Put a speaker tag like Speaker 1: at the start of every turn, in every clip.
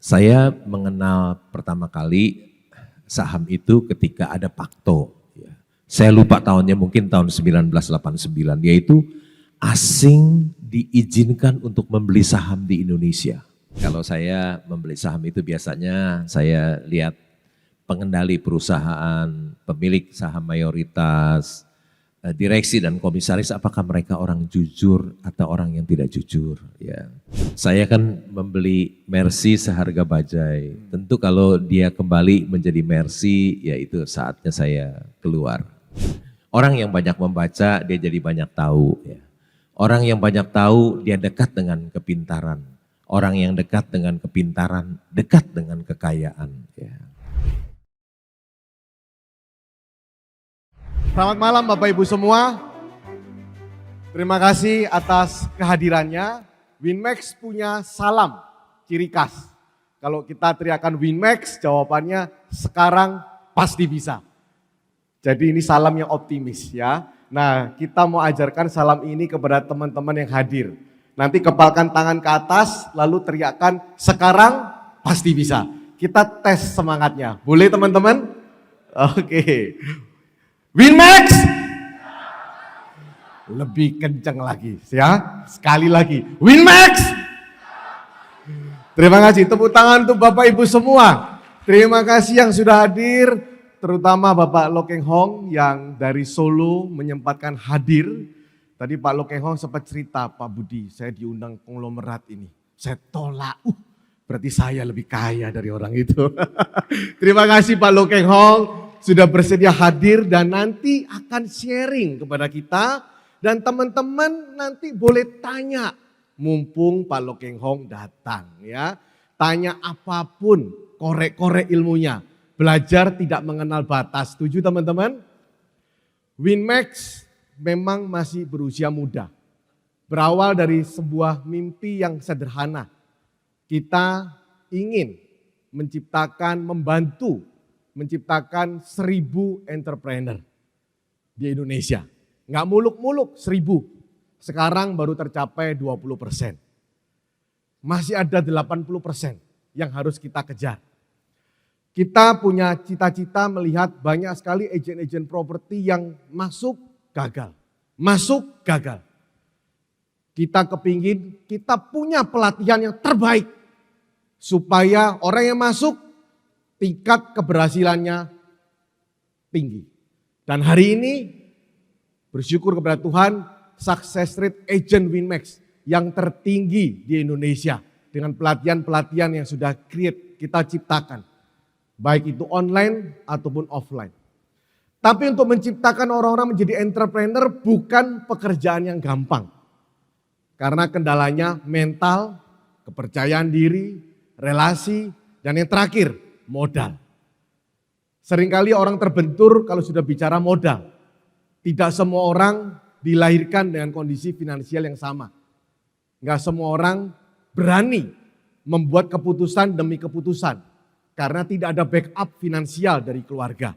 Speaker 1: Saya mengenal pertama kali saham itu ketika ada Pakto. Saya lupa tahunnya, mungkin tahun 1989, yaitu asing diizinkan untuk membeli saham di Indonesia. Kalau saya membeli saham itu biasanya saya lihat pengendali perusahaan, pemilik saham mayoritas, direksi dan komisaris, apakah mereka orang jujur atau orang yang tidak jujur. Ya. Saya kan membeli Mercy seharga bajai. Tentu kalau dia kembali menjadi Mercy, ya itu saatnya saya keluar. Orang yang banyak membaca, dia jadi banyak tahu. Ya. Orang yang banyak tahu, dia dekat dengan kepintaran. Orang yang dekat dengan kepintaran, dekat dengan kekayaan. Ya.
Speaker 2: Selamat malam Bapak Ibu semua. Terima kasih atas kehadirannya. Winmax punya salam ciri khas. Kalau kita teriakan Winmax, jawabannya sekarang pasti bisa. Jadi ini salam yang optimis ya. Nah, kita mau ajarkan salam ini kepada teman-teman yang hadir. Nanti kepalkan tangan ke atas, lalu teriakan sekarang pasti bisa. Kita tes semangatnya. Boleh teman-teman? Oke. Winmax lebih kencang lagi ya, sekali lagi Winmax. Terima kasih, tepuk tangan untuk Bapak Ibu semua. Terima kasih yang sudah hadir, terutama Bapak Lokeng Hong yang dari Solo menyempatkan hadir. Tadi Pak Lokeng Hong sempat cerita, Pak Budi saya diundang konglomerat ini, saya tolak, berarti saya lebih kaya dari orang itu. Terima kasih Pak Lokeng Hong sudah bersedia hadir dan nanti akan sharing kepada kita dan teman-teman nanti boleh tanya mumpung Pak Lokeng Hong datang ya. Tanya apapun, korek-korek ilmunya. Belajar tidak mengenal batas. Setuju teman-teman? Winmax memang masih berusia muda. Berawal dari sebuah mimpi yang sederhana. Kita ingin menciptakan 1000 entrepreneur di Indonesia. Nggak muluk-muluk 1000, sekarang baru tercapai 20%. Masih ada 80% yang harus kita kejar. Kita punya cita-cita melihat banyak sekali agen-agen properti yang masuk gagal. Kita kepingin kita punya pelatihan yang terbaik supaya orang yang masuk tingkat keberhasilannya tinggi. Dan hari ini bersyukur kepada Tuhan, success rate agent Winmax yang tertinggi di Indonesia dengan pelatihan-pelatihan yang sudah kita ciptakan. Baik itu online ataupun offline. Tapi untuk menciptakan orang-orang menjadi entrepreneur bukan pekerjaan yang gampang. Karena kendalanya mental, kepercayaan diri, relasi, dan yang terakhir, modal. Seringkali orang terbentur kalau sudah bicara modal. Tidak semua orang dilahirkan dengan kondisi finansial yang sama. Enggak semua orang berani membuat keputusan demi keputusan. Karena tidak ada backup finansial dari keluarga.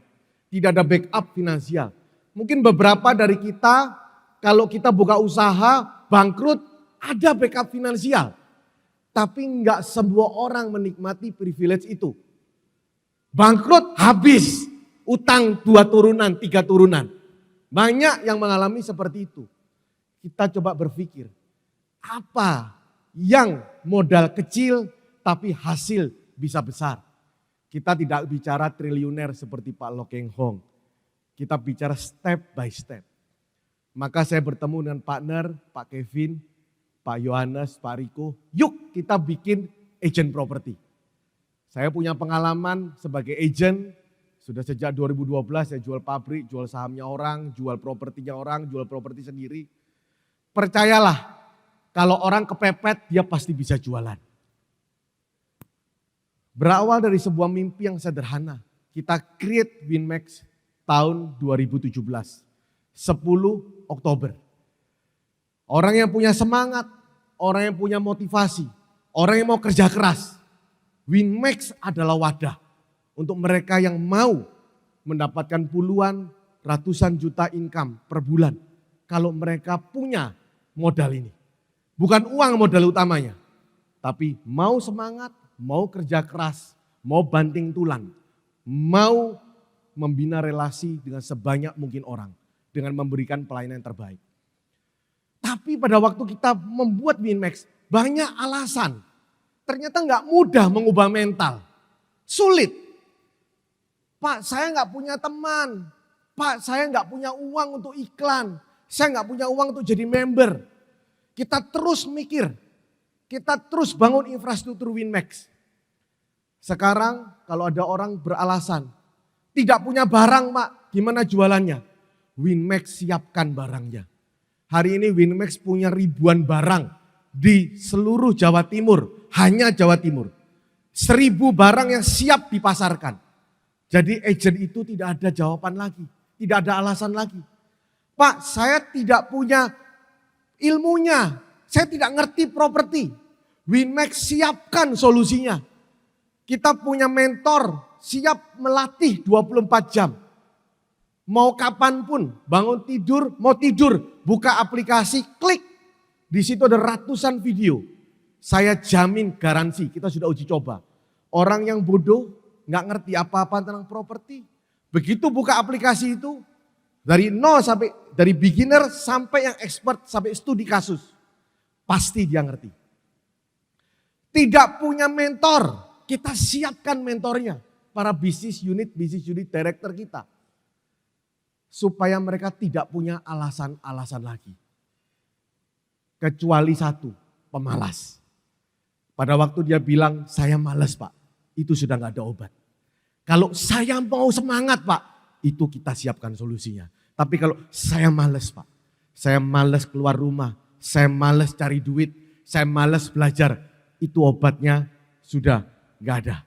Speaker 2: Tidak ada backup finansial. Mungkin beberapa dari kita kalau kita buka usaha bangkrut ada backup finansial. Tapi enggak semua orang menikmati privilege itu. Bangkrut habis, utang 2 turunan, 3 turunan. Banyak yang mengalami seperti itu. Kita coba berpikir, apa yang modal kecil tapi hasil bisa besar. Kita tidak bicara triliuner seperti Pak Lokeng Hong. Kita bicara step by step. Maka saya bertemu dengan partner, Pak Kevin, Pak Yohanes, Pak Riko. Yuk kita bikin agent property. Saya punya pengalaman sebagai agent, sudah sejak 2012 saya jual pabrik, jual sahamnya orang, jual propertinya orang, jual properti sendiri. Percayalah, kalau orang kepepet dia pasti bisa jualan. Berawal dari sebuah mimpi yang sederhana, kita create Winmax tahun 2017, 10 Oktober. Orang yang punya semangat, orang yang punya motivasi, orang yang mau kerja keras. Winmax adalah wadah untuk mereka yang mau mendapatkan puluhan, ratusan juta income per bulan. Kalau mereka punya modal ini. Bukan uang modal utamanya. Tapi mau semangat, mau kerja keras, mau banting tulang, mau membina relasi dengan sebanyak mungkin orang, dengan memberikan pelayanan yang terbaik. Tapi pada waktu kita membuat Winmax, banyak alasan. Ternyata nggak mudah mengubah mental. Sulit. Pak, saya nggak punya teman. Pak, saya nggak punya uang untuk iklan. Saya nggak punya uang untuk jadi member. Kita terus mikir. Kita terus bangun infrastruktur Winmax. Sekarang kalau ada orang beralasan, tidak punya barang Pak, gimana jualannya? Winmax siapkan barangnya. Hari ini Winmax punya ribuan barang di seluruh Jawa Timur, hanya Jawa Timur. 1000 barang yang siap dipasarkan. Jadi agent itu tidak ada jawaban lagi, tidak ada alasan lagi. Pak, saya tidak punya ilmunya, saya tidak ngerti properti. Winmax siapkan solusinya. Kita punya mentor, siap melatih 24 jam. Mau kapanpun, bangun tidur, mau tidur, buka aplikasi, klik. Di situ ada ratusan video. Saya jamin garansi, kita sudah uji coba. Orang yang bodoh, nggak ngerti apa-apa tentang properti. Begitu buka aplikasi itu, dari nol sampai, dari beginner sampai yang expert, sampai studi kasus. Pasti dia ngerti. Tidak punya mentor, kita siapkan mentornya. Para business unit director kita. Supaya mereka tidak punya alasan-alasan lagi. Kecuali satu, pemalas. Pada waktu dia bilang, saya malas Pak, itu sudah gak ada obat. Kalau saya mau semangat Pak, itu kita siapkan solusinya. Tapi kalau saya malas Pak, saya malas keluar rumah, saya malas cari duit, saya malas belajar, itu obatnya sudah gak ada.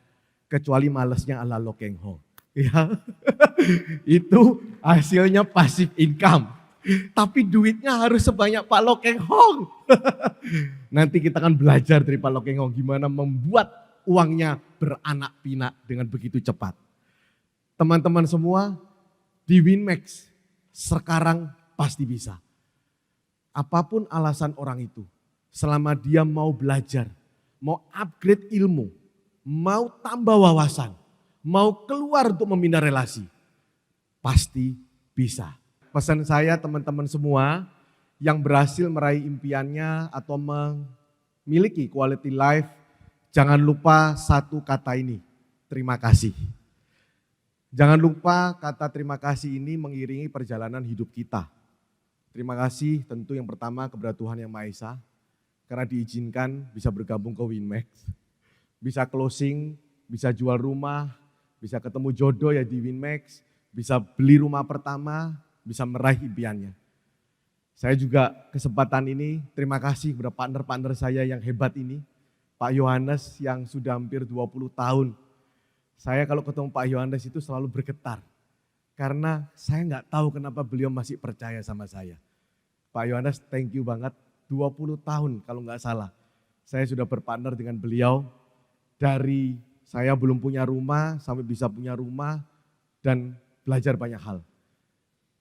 Speaker 2: Kecuali malasnya ala Lo Keng Ho. Ya, itu hasilnya passive income. Tapi duitnya harus sebanyak Pak Lo Keng Hong. Nanti kita akan belajar dari Pak Lo Keng Hong gimana membuat uangnya beranak pinak dengan begitu cepat. Teman-teman semua, di Winmax sekarang pasti bisa. Apapun alasan orang itu, selama dia mau belajar, mau upgrade ilmu, mau tambah wawasan, mau keluar untuk membina relasi, pasti bisa. Pesan saya teman-teman semua yang berhasil meraih impiannya atau memiliki quality life, jangan lupa satu kata ini, terima kasih. Jangan lupa kata terima kasih ini mengiringi perjalanan hidup kita. Terima kasih tentu yang pertama kepada Tuhan Yang Maha Esa, karena diizinkan bisa bergabung ke Winmax, bisa closing, bisa jual rumah, bisa ketemu jodoh ya di Winmax, bisa beli rumah pertama, bisa meraih impiannya. Saya juga kesempatan ini terima kasih kepada partner-partner saya yang hebat ini. Pak Yohanes yang sudah hampir 20 tahun. Saya kalau ketemu Pak Yohanes itu selalu bergetar. Karena saya nggak tahu kenapa beliau masih percaya sama saya. Pak Yohanes thank you banget, 20 tahun kalau nggak salah. Saya sudah berpartner dengan beliau dari saya belum punya rumah sampai bisa punya rumah dan belajar banyak hal.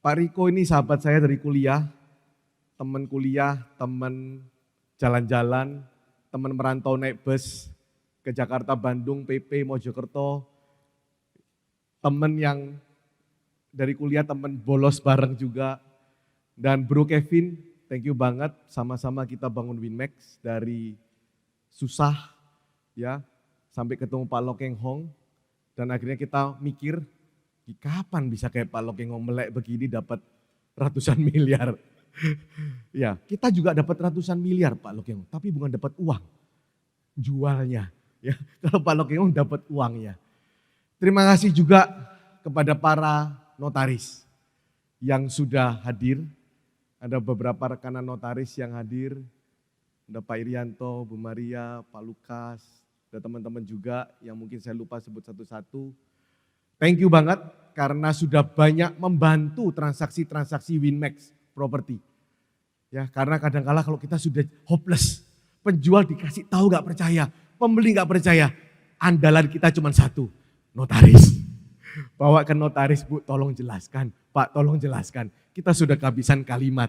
Speaker 2: Pak Riko ini sahabat saya dari kuliah, teman jalan-jalan, teman merantau naik bus ke Jakarta, Bandung, PP, Mojokerto, teman yang dari kuliah, teman bolos bareng juga. Dan Bro Kevin, thank you banget, sama-sama kita bangun Winmax dari susah ya, sampai ketemu Pak Lo Keng Hong, dan akhirnya kita mikir, kapan bisa kayak Pak Lo Keng Hong melek begini dapat ratusan miliar. Ya, kita juga dapat ratusan miliar Pak Lo Keng Hong, tapi bukan dapat uang, jualnya. Ya, kalau Pak Lo Keng Hong dapat uangnya. Terima kasih juga kepada para notaris yang sudah hadir. Ada beberapa rekanan notaris yang hadir. Ada Pak Irianto, Bu Maria, Pak Lukas, ada teman-teman juga yang mungkin saya lupa sebut satu-satu. Thank you banget karena sudah banyak membantu transaksi-transaksi Winmax property. Ya, karena kadang-kala kalau kita sudah hopeless, penjual dikasih tahu gak percaya, pembeli gak percaya, andalan kita cuma satu, notaris. Bawa ke notaris, Bu, tolong jelaskan, Pak, tolong jelaskan. Kita sudah kehabisan kalimat,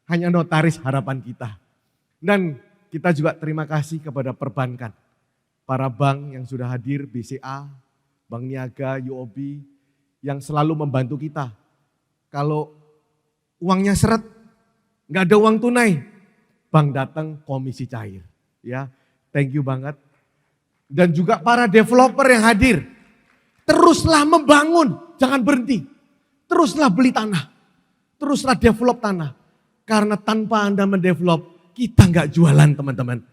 Speaker 2: hanya notaris harapan kita. Dan kita juga terima kasih kepada perbankan para bank yang sudah hadir, BCA, Bank Niaga, UOB, yang selalu membantu kita. Kalau uangnya seret, nggak ada uang tunai, bank datang komisi cair. Ya, thank you banget. Dan juga para developer yang hadir, teruslah membangun, jangan berhenti. Teruslah beli tanah, teruslah develop tanah. Karena tanpa Anda mendevelop, kita nggak jualan teman-teman.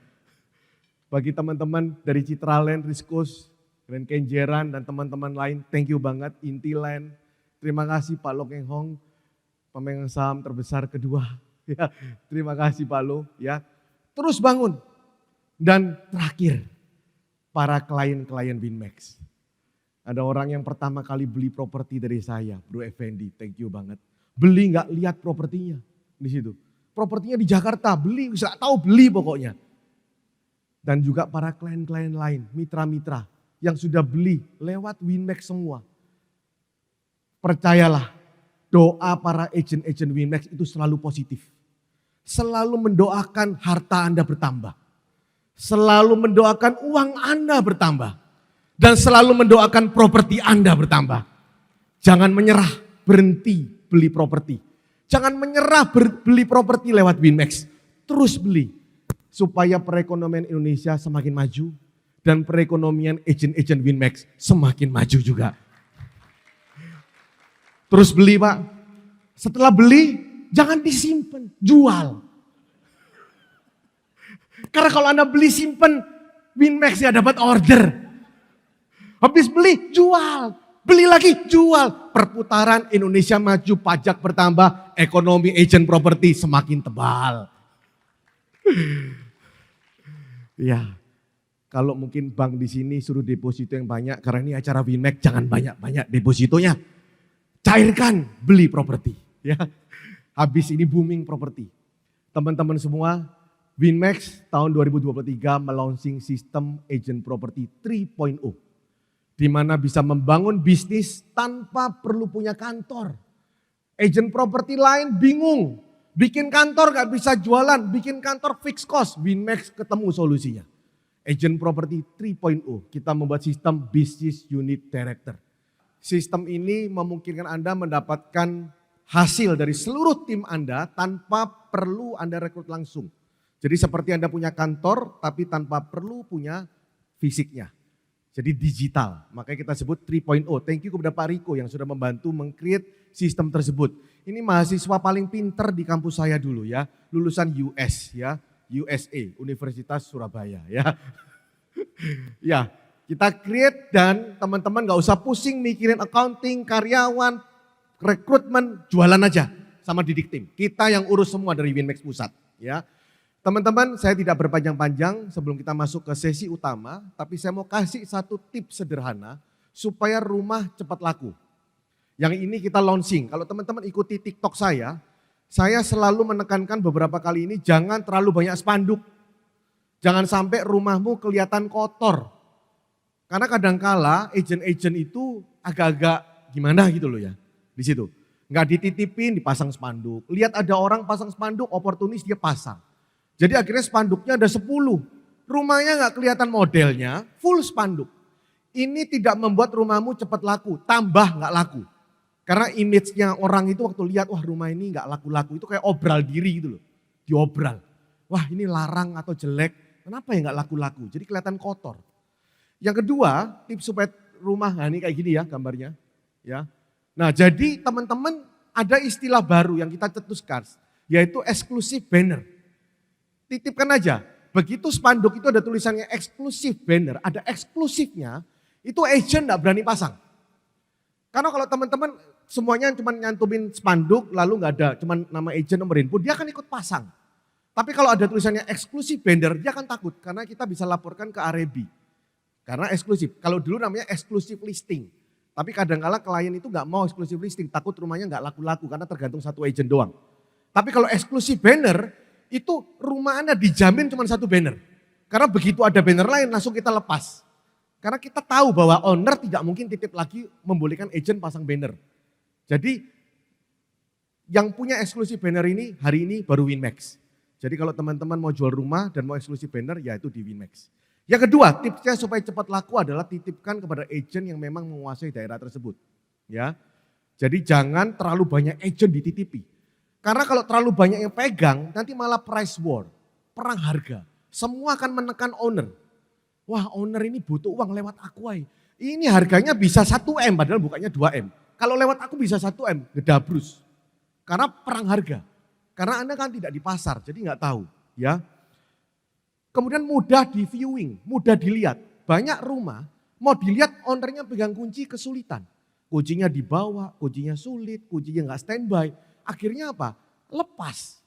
Speaker 2: Bagi teman-teman dari Citraland, Riskus, Grand Kenjeran, dan teman-teman lain, thank you banget, Intiland. Terima kasih Pak Lo Keng Hong, pemegang saham terbesar kedua. Ya, terima kasih Pak Lo. Ya, terus bangun. Dan terakhir, para klien-klien Winmax. Ada orang yang pertama kali beli properti dari saya, Bro Effendi, thank you banget. Beli nggak lihat propertinya di situ. Propertinya di Jakarta, beli, nggak tahu beli pokoknya. Dan juga para klien-klien lain, mitra-mitra yang sudah beli lewat Winmax semua. Percayalah, doa para agent-agent Winmax itu selalu positif. Selalu mendoakan harta Anda bertambah. Selalu mendoakan uang Anda bertambah. Dan selalu mendoakan properti Anda bertambah. Jangan menyerah, berhenti beli properti. Jangan menyerah beli properti lewat Winmax. Terus beli. Supaya perekonomian Indonesia semakin maju. Dan perekonomian agent-agent Winmax semakin maju juga. Terus beli Pak. Setelah beli, jangan disimpan, jual. Karena kalau Anda beli simpen, Winmax ya dapat order. Habis beli, jual. Beli lagi, jual. Perputaran Indonesia maju, pajak bertambah, ekonomi agent properti semakin tebal. Ya, kalau mungkin bank di sini suruh deposito yang banyak, karena ini acara Winmax, jangan banyak-banyak depositonya. Cairkan, beli properti. Ya, habis ini booming properti. Teman-teman semua, Winmax tahun 2023 melaunching sistem agent property 3.0. Di mana bisa membangun bisnis tanpa perlu punya kantor. Agent property lain bingung, bikin kantor gak bisa jualan, bikin kantor fixed cost. Winmax ketemu solusinya. Agent property 3.0, kita membuat sistem business unit director. Sistem ini memungkinkan Anda mendapatkan hasil dari seluruh tim Anda tanpa perlu Anda rekrut langsung. Jadi seperti Anda punya kantor tapi tanpa perlu punya fisiknya. Jadi digital, makanya kita sebut 3.0. Thank you kepada Pak Riko yang sudah membantu meng-create sistem tersebut. Ini mahasiswa paling pinter di kampus saya dulu ya, lulusan US ya, USA, Universitas Surabaya ya. Ya, kita create dan teman-teman gak usah pusing mikirin accounting, karyawan, rekrutmen, jualan aja sama didik tim. Kita yang urus semua dari Winmax Pusat ya. Teman-teman, saya tidak berpanjang-panjang sebelum kita masuk ke sesi utama, tapi saya mau kasih satu tips sederhana supaya rumah cepat laku. Yang ini kita launching. Kalau teman-teman ikuti TikTok saya selalu menekankan beberapa kali ini jangan terlalu banyak spanduk. Jangan sampai rumahmu kelihatan kotor. Karena kadangkala agent-agent itu agak-agak gimana gitu loh ya di situ. Nggak dititipin, dipasang spanduk. Lihat ada orang pasang spanduk, oportunis dia pasang. Jadi akhirnya spanduknya ada 10. Rumahnya nggak kelihatan modelnya, full spanduk. Ini tidak membuat rumahmu cepat laku, tambah nggak laku. Karena image-nya orang itu waktu lihat, wah rumah ini nggak laku-laku, itu kayak obral diri gitu loh. Diobral. Wah ini larang atau jelek, kenapa ya nggak laku-laku? Jadi kelihatan kotor. Yang kedua, tips supaya rumah, nah ini kayak gini ya gambarnya. Ya. Nah jadi teman-teman ada istilah baru yang kita cetuskan, yaitu eksklusif banner. Titipkan aja, begitu spanduk itu ada tulisannya eksklusif banner, ada eksklusifnya, itu agent gak berani pasang. Karena kalau teman-teman semuanya cuma nyantumin spanduk, lalu gak ada cuma nama agent, nomor handphone, dia akan ikut pasang. Tapi kalau ada tulisannya eksklusif banner, dia akan takut karena kita bisa laporkan ke REB. Karena eksklusif, kalau dulu namanya eksklusif listing. Tapi kadang-kala klien itu gak mau eksklusif listing, takut rumahnya gak laku-laku karena tergantung satu agent doang. Tapi kalau eksklusif banner, itu rumah Anda dijamin cuma satu banner. Karena begitu ada banner lain langsung kita lepas. Karena kita tahu bahwa owner tidak mungkin titip lagi membolehkan agent pasang banner. Jadi yang punya eksklusif banner ini hari ini baru Winmax. Jadi kalau teman-teman mau jual rumah dan mau eksklusif banner ya itu di Winmax. Yang kedua, tipsnya supaya cepat laku adalah titipkan kepada agent yang memang menguasai daerah tersebut. Ya, jadi jangan terlalu banyak agent dititipi. Karena kalau terlalu banyak yang pegang, nanti malah price war, perang harga. Semua akan menekan owner. Wah, owner ini butuh uang lewat aku ay. Ini harganya bisa 1M padahal bukannya 2M. Kalau lewat aku bisa 1M, gedabrus. Karena perang harga. Karena Anda kan tidak di pasar, jadi nggak tahu. Ya. Kemudian mudah di viewing, mudah dilihat. Banyak rumah mau dilihat ownernya pegang kunci kesulitan. Kuncinya dibawa, kuncinya sulit, kuncinya nggak standby. Akhirnya apa? Lepas.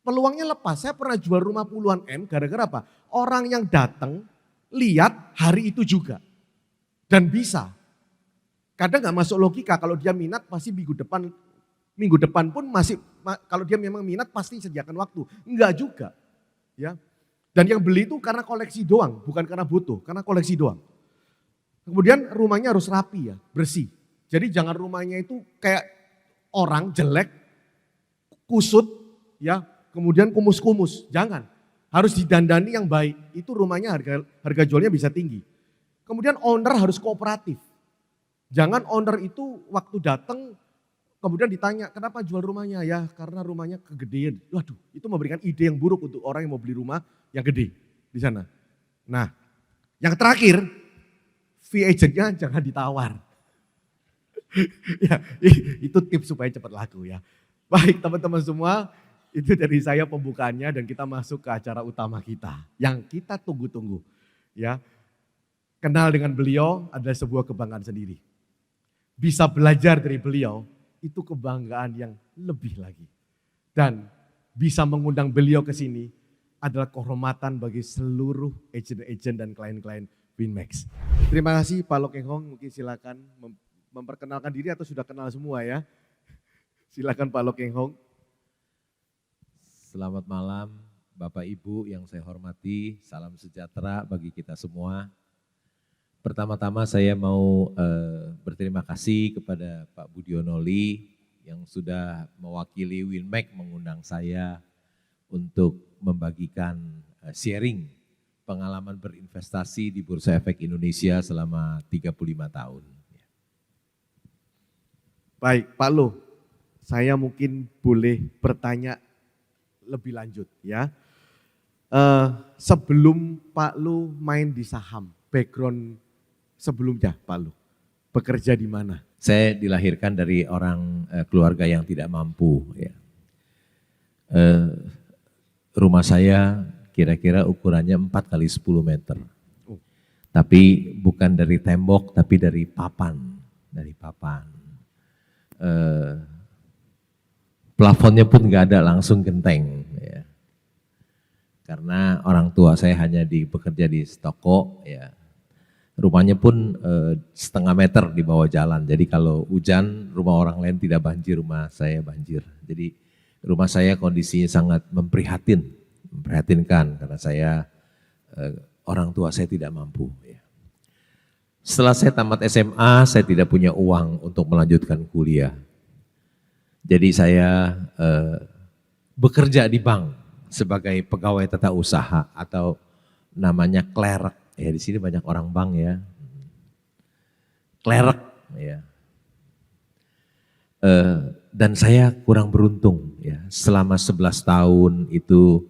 Speaker 2: Peluangnya lepas. Saya pernah jual rumah puluhan M gara-gara apa? Orang yang datang lihat hari itu juga. Dan bisa. Kadang nggak masuk logika kalau dia minat pasti minggu depan pun masih, kalau dia memang minat pasti sediakan waktu. Enggak juga. Ya. Dan yang beli itu karena koleksi doang, bukan karena butuh, karena koleksi doang. Kemudian rumahnya harus rapi ya, bersih. Jadi jangan rumahnya itu kayak orang jelek, kusut, ya, kemudian kumus-kumus. Jangan, harus didandani yang baik. Itu rumahnya harga jualnya bisa tinggi. Kemudian owner harus kooperatif. Jangan owner itu waktu datang kemudian ditanya kenapa jual rumahnya ya karena rumahnya kegedean. Waduh, itu memberikan ide yang buruk untuk orang yang mau beli rumah yang gede di sana. Nah, yang terakhir, fee agentnya jangan ditawar. Ya, itu tips supaya cepat laku ya. Baik teman-teman semua, itu dari saya pembukaannya dan kita masuk ke acara utama kita yang kita tunggu-tunggu. Ya, kenal dengan beliau adalah sebuah kebanggaan sendiri. Bisa belajar dari beliau itu kebanggaan yang lebih lagi. Dan bisa mengundang beliau ke sini adalah kehormatan bagi seluruh agent-agent dan klien-klien Winmax. Terima kasih Pak Lokeng Hong, mungkin silakan memperkenalkan diri atau sudah kenal semua ya. Silakan Pak Lokeng Hong.
Speaker 1: Selamat malam Bapak Ibu yang saya hormati, salam sejahtera bagi kita semua. Pertama-tama saya mau berterima kasih kepada Pak Budiono Lee yang sudah mewakili Winmax mengundang saya untuk membagikan sharing pengalaman berinvestasi di Bursa Efek Indonesia selama 35 tahun.
Speaker 2: Baik Pak Lo, saya mungkin boleh bertanya lebih lanjut ya. Sebelum Pak Lo main di saham, background sebelumnya Pak Lo, bekerja di mana?
Speaker 1: Saya dilahirkan dari orang keluarga yang tidak mampu. Ya. Rumah saya kira-kira ukurannya 4 kali 10 meter. Tapi bukan dari tembok, tapi dari papan. Dari papan. Plafonnya pun nggak ada, langsung genteng. Ya. Karena orang tua saya hanya bekerja di toko, ya. Rumahnya pun setengah meter di bawah jalan. Jadi kalau hujan rumah orang lain tidak banjir, rumah saya banjir. Jadi rumah saya kondisinya sangat memprihatinkan karena saya orang tua saya tidak mampu. Ya. Setelah saya tamat SMA, saya tidak punya uang untuk melanjutkan kuliah. Jadi saya bekerja di bank sebagai pegawai tata usaha atau namanya clerk. Ya di sini banyak orang bank ya, clerk ya. Dan saya kurang beruntung ya, selama 11 tahun itu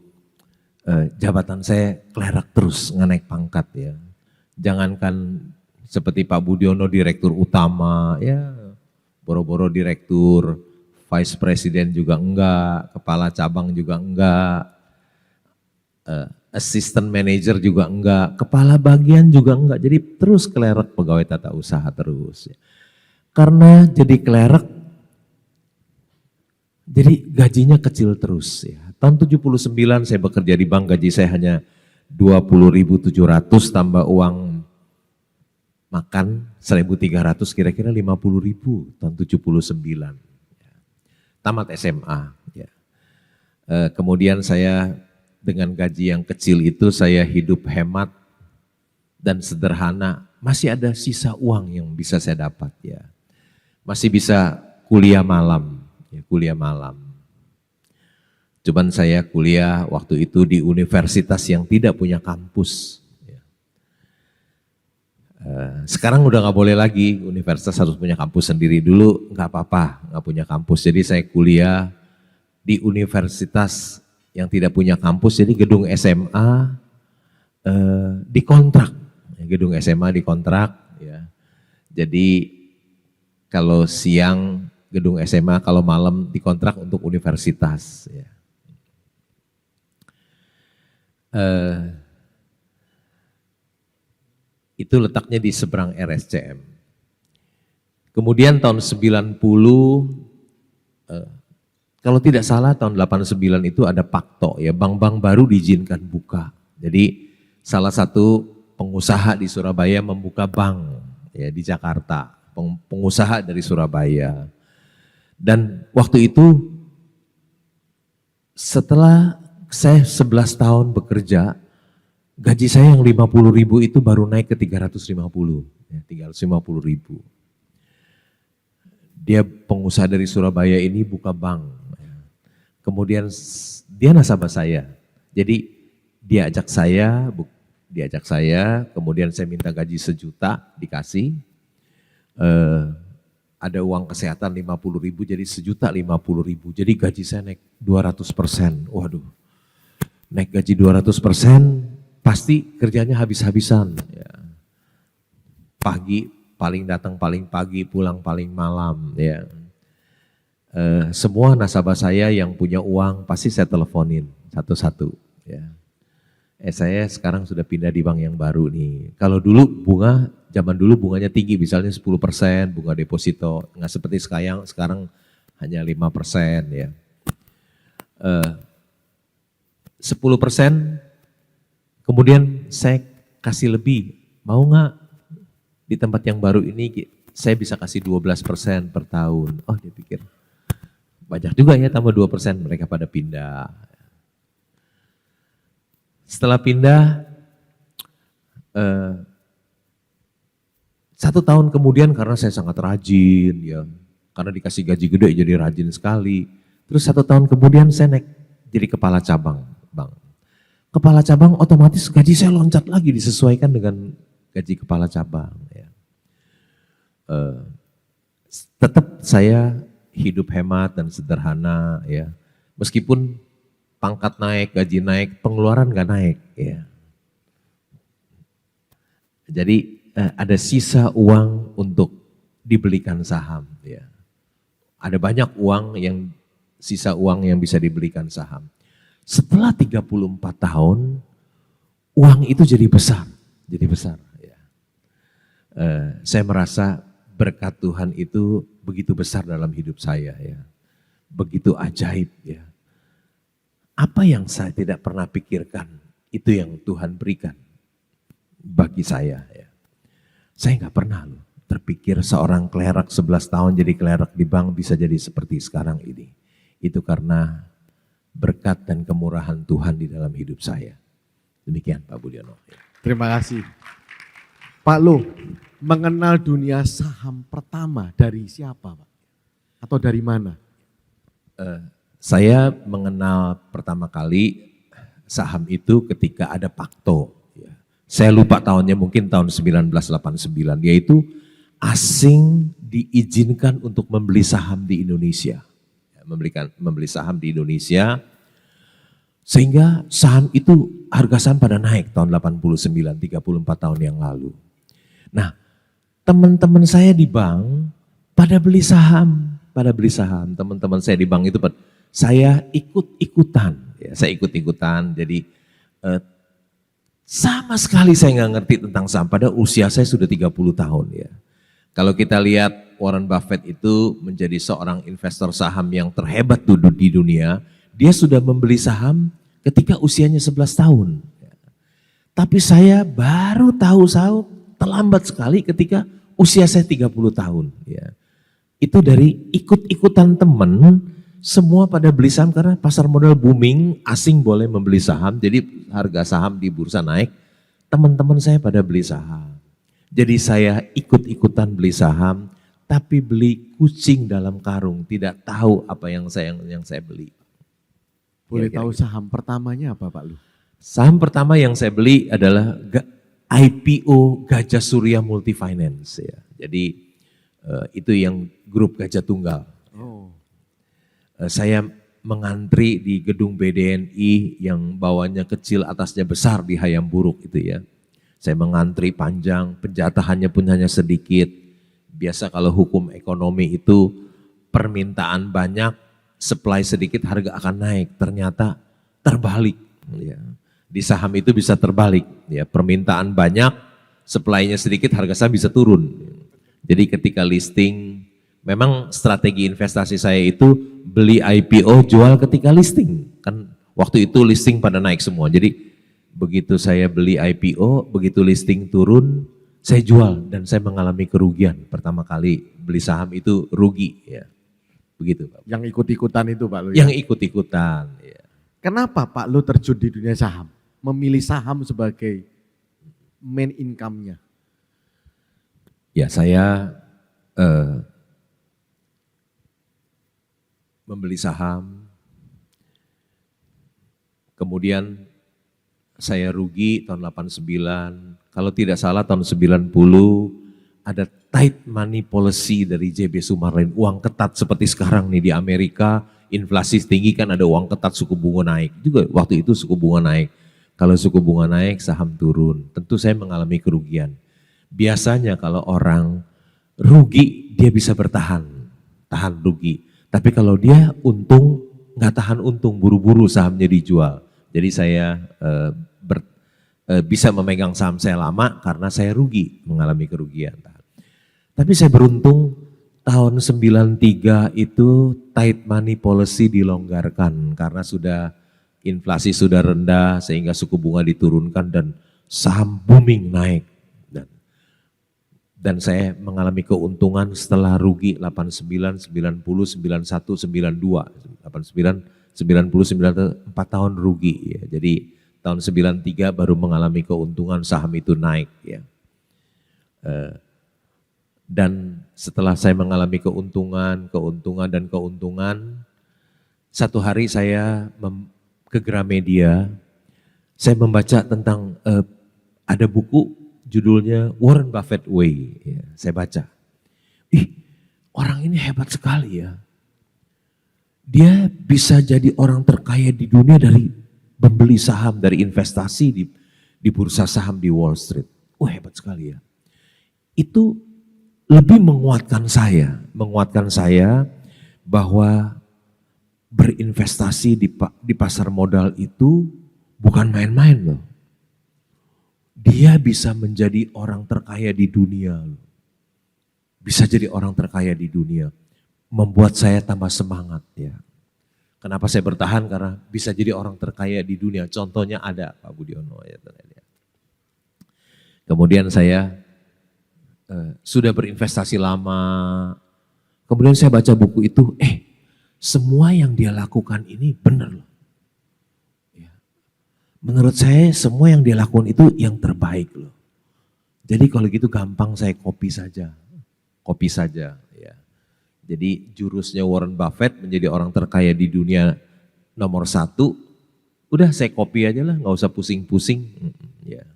Speaker 1: jabatan saya clerk terus naik pangkat ya. Jangankan seperti Pak Budiono direktur utama ya, boro-boro direktur, vice president juga enggak, kepala cabang juga enggak. Assistant manager juga enggak, kepala bagian juga enggak, jadi terus clerk pegawai tata usaha terus. Karena jadi clerk, jadi gajinya kecil terus ya. Tahun 79 saya bekerja di bank, gaji saya hanya 20.700 tambah uang makan 1.300, kira-kira 50.000 tahun 79. Tamat SMA. Ya. Kemudian saya dengan gaji yang kecil itu saya hidup hemat dan sederhana, masih ada sisa uang yang bisa saya dapat ya. Masih bisa kuliah malam, ya, kuliah malam. Cuman saya kuliah waktu itu di universitas yang tidak punya kampus. Ya. Sekarang udah nggak boleh lagi, universitas harus punya kampus sendiri. Dulu nggak apa-apa, nggak punya kampus. Jadi saya kuliah di universitas yang tidak punya kampus, jadi gedung SMA dikontrak. Gedung SMA dikontrak. Ya. Jadi kalau siang gedung SMA, kalau malam dikontrak untuk universitas. Ya. Itu letaknya di seberang RSCM. Kemudian tahun 90, kalau tidak salah tahun 89 itu ada Pakto ya, bank-bank baru diizinkan buka. Jadi salah satu pengusaha di Surabaya membuka bank ya di Jakarta, pengusaha dari Surabaya. Dan waktu itu setelah saya 11 tahun bekerja, gaji saya yang 50.000 itu baru naik ke 350, ya, 350.000. Dia pengusaha dari Surabaya ini buka bank. Ya. Kemudian dia nasabah saya. Jadi dia ajak saya, kemudian saya minta gaji 1 juta, dikasih. Ada uang kesehatan 50.000, jadi 1.050.000. Jadi gaji saya naik 200%. Waduh, naik gaji 200%, pasti kerjanya habis-habisan. Ya. Pagi paling datang paling pagi, pulang paling malam. Ya. Semua nasabah saya yang punya uang pasti saya teleponin satu-satu. Ya. Saya sekarang sudah pindah di bank yang baru nih. Kalau dulu zaman dulu bunganya tinggi, misalnya 10% bunga deposito. Nggak seperti sekarang hanya 5%. Ya. 10%, kemudian saya kasih lebih. Mau nggak di tempat yang baru ini saya bisa kasih 12% per tahun. Oh, dia pikir banyak juga ya, tambah 2%, mereka pada pindah. Setelah pindah, 1 tahun kemudian karena saya sangat rajin ya, karena dikasih gaji gede jadi rajin sekali. Terus 1 tahun kemudian saya naik jadi kepala cabang bank. Kepala cabang otomatis gaji saya loncat lagi disesuaikan dengan gaji kepala cabang. Ya. Tetap saya hidup hemat dan sederhana ya, meskipun pangkat naik, gaji naik, pengeluaran gak naik. Ya. Jadi ada sisa uang untuk dibelikan saham. Ya. Ada banyak sisa uang yang bisa dibelikan saham. Setelah 34 tahun, uang itu jadi besar. Ya. Saya merasa berkat Tuhan itu begitu besar dalam hidup saya. Ya. Begitu ajaib. Ya. Apa yang saya tidak pernah pikirkan, itu yang Tuhan berikan bagi saya. Ya. Saya nggak pernah loh terpikir seorang klerk 11 tahun jadi klerk di bank bisa jadi seperti sekarang ini. Itu karena berkat dan kemurahan Tuhan di dalam hidup saya. Demikian Pak Budiono.
Speaker 2: Terima kasih. Pak Lo, mengenal dunia saham pertama dari siapa Pak? Atau dari mana?
Speaker 1: Saya mengenal pertama kali saham itu ketika ada Pakto. Ya. Saya lupa tahunnya, mungkin tahun 1989, yaitu asing diizinkan untuk membeli saham di Indonesia. Ya, membeli saham di Indonesia, sehingga saham itu harga saham pada naik tahun 89, 34 tahun yang lalu. Nah, teman-teman saya di bank pada beli saham. Teman-teman saya di bank itu saya ikut-ikutan, ya, jadi sama sekali saya nggak ngerti tentang saham, pada usia saya sudah 30 tahun ya. Kalau kita lihat Warren Buffett itu menjadi seorang investor saham yang terhebat di dunia, dia sudah membeli saham ketika usianya 11 tahun. Tapi saya baru tahu saham terlambat sekali ketika usia saya 30 tahun. Ya. Itu dari ikut-ikutan teman. Semua pada beli saham karena pasar modal booming, asing boleh membeli saham, jadi harga saham di bursa naik, teman-teman saya pada beli saham. Jadi saya ikut-ikutan beli saham, tapi beli kucing dalam karung, tidak tahu apa yang saya beli.
Speaker 2: Boleh tahu saham pertamanya apa Pak Lu?
Speaker 1: Saham pertama yang saya beli adalah IPO Gajah Surya Multifinance ya. Jadi itu yang grup Gajah Tunggal. Saya mengantri di gedung BDNI yang bawahnya kecil atasnya besar di Hayam Buruk itu ya. Saya mengantri panjang, penjatahannya pun hanya sedikit. Biasa kalau hukum ekonomi itu permintaan banyak, supply sedikit harga akan naik. Ternyata terbalik. Ya. Di saham itu bisa terbalik. Ya. Permintaan banyak, supply-nya sedikit, harga saham bisa turun. Jadi ketika listing, memang strategi investasi saya itu beli IPO, jual ketika listing. Kan waktu itu listing pada naik semua. Jadi begitu saya beli IPO, begitu listing turun, saya jual dan saya mengalami kerugian. Pertama kali beli saham itu rugi ya. Begitu Pak.
Speaker 2: Yang ikut-ikutan itu Pak Lu?
Speaker 1: Yang ikut-ikutan. Ya.
Speaker 2: Kenapa Pak Lu terjun di dunia saham? Memilih saham sebagai main income-nya?
Speaker 1: Ya saya membeli saham, kemudian saya rugi tahun 89, kalau tidak salah tahun 90 ada tight money policy dari JB Sumarlin, uang ketat seperti sekarang nih di Amerika, inflasi tinggi kan ada uang ketat, suku bunga naik, juga waktu itu suku bunga naik. Kalau suku bunga naik saham turun, tentu saya mengalami kerugian. Biasanya kalau orang rugi dia bisa bertahan, tahan rugi. Tapi kalau dia untung, nggak tahan untung, buru-buru sahamnya dijual. Jadi saya bisa memegang saham saya lama karena saya rugi, mengalami kerugian. Tapi saya beruntung tahun 93 itu tight money policy dilonggarkan karena sudah inflasi sudah rendah sehingga suku bunga diturunkan dan saham booming naik. Dan saya mengalami keuntungan setelah rugi 89, 90, 91, 92, 89, 90, 94 tahun rugi ya. Jadi tahun 93 baru mengalami keuntungan, saham itu naik ya. Dan setelah saya mengalami keuntungan, satu hari saya ke Gramedia, saya membaca tentang ada buku judulnya Warren Buffett Way. Ya, saya baca. Orang ini hebat sekali ya. Dia bisa jadi orang terkaya di dunia dari membeli saham, dari investasi di bursa saham di Wall Street. Hebat sekali ya. Itu lebih menguatkan saya bahwa berinvestasi di pasar modal itu bukan main-main loh. Dia bisa menjadi orang terkaya di dunia. Bisa jadi orang terkaya di dunia. Membuat saya tambah semangat ya. Kenapa saya bertahan? Karena bisa jadi orang terkaya di dunia. Contohnya ada Pak Budiono. Ya. Kemudian saya sudah berinvestasi lama. Kemudian saya baca buku itu, semua yang dia lakukan ini benar loh. Menurut saya semua yang dia lakukan itu yang terbaik loh. Jadi kalau gitu gampang saya copy saja ya. Jadi jurusnya Warren Buffett menjadi orang terkaya di dunia nomor 1, udah saya copy aja lah, nggak usah pusing-pusing. Ya.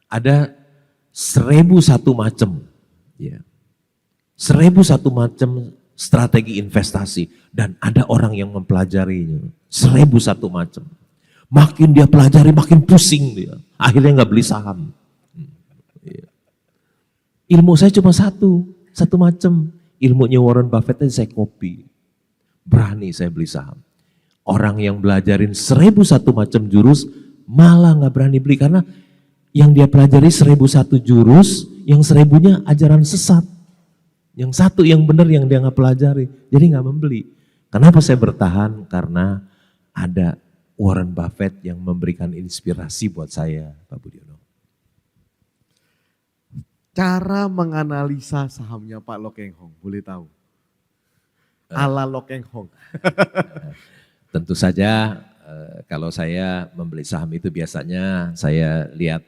Speaker 1: Ada 1001 macam, ya. 1001 macam strategi investasi dan ada orang yang mempelajarinya. 1001 macam. Makin dia pelajari, makin pusing dia. Akhirnya nggak beli saham. Ilmu saya cuma satu macam. Ilmunya Warren Buffett saya copy. Berani saya beli saham. Orang yang belajarin 1001 macam jurus malah nggak berani beli karena yang dia pelajari 1001 jurus, yang 1000-nya ajaran sesat. Yang satu yang benar yang dia nggak pelajari, jadi nggak membeli. Kenapa saya bertahan? Karena ada Warren Buffett yang memberikan inspirasi buat saya, Pak Budiono.
Speaker 2: Cara menganalisa sahamnya Pak Loh Keng Hong, boleh tahu? Ala Loh Keng Hong.
Speaker 1: Tentu saja kalau saya membeli saham itu biasanya saya lihat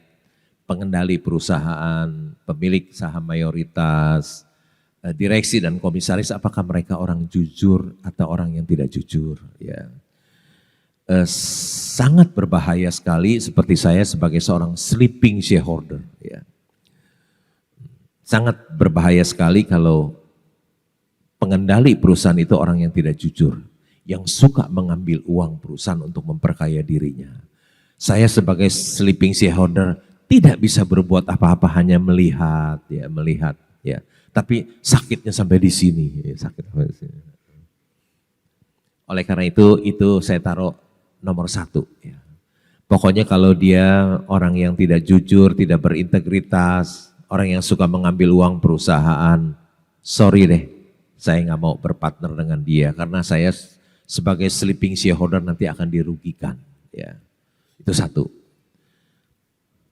Speaker 1: pengendali perusahaan, pemilik saham mayoritas, direksi dan komisaris apakah mereka orang jujur atau orang yang tidak jujur. Ya. sangat berbahaya sekali seperti saya sebagai seorang sleeping shareholder. Ya. Sangat berbahaya sekali kalau pengendali perusahaan itu orang yang tidak jujur, yang suka mengambil uang perusahaan untuk memperkaya dirinya. Saya sebagai sleeping shareholder tidak bisa berbuat apa-apa, hanya melihat, ya. Tapi sakitnya sampai di sini, sakit sampai di sini. Oleh karena itu saya taruh nomor 1. Ya. Pokoknya kalau dia orang yang tidak jujur, tidak berintegritas, orang yang suka mengambil uang perusahaan, sorry deh, saya nggak mau berpartner dengan dia karena saya sebagai sleeping shareholder nanti akan dirugikan. Ya. Itu 1.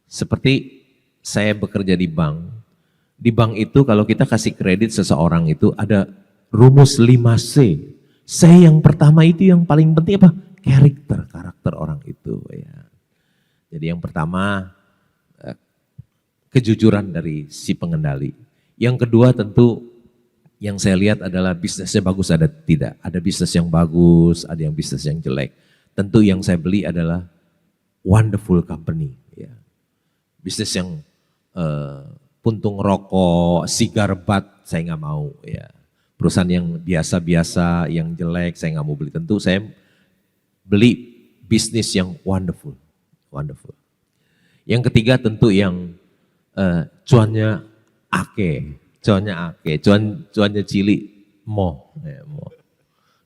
Speaker 1: Seperti saya bekerja di bank itu kalau kita kasih kredit seseorang itu ada rumus 5C. C yang pertama itu yang paling penting apa? Karakter orang itu. Ya. Jadi yang pertama kejujuran dari si pengendali. Yang kedua tentu yang saya lihat adalah bisnisnya bagus ada tidak. Ada bisnis yang bagus, ada yang bisnis yang jelek. Tentu yang saya beli adalah wonderful company. Ya. Bisnis yang puntung rokok, cigar butt saya nggak mau. Ya. Perusahaan yang biasa-biasa, yang jelek saya nggak mau beli. Tentu saya beli bisnis yang wonderful. Yang ketiga tentu yang cuannya cuannya cili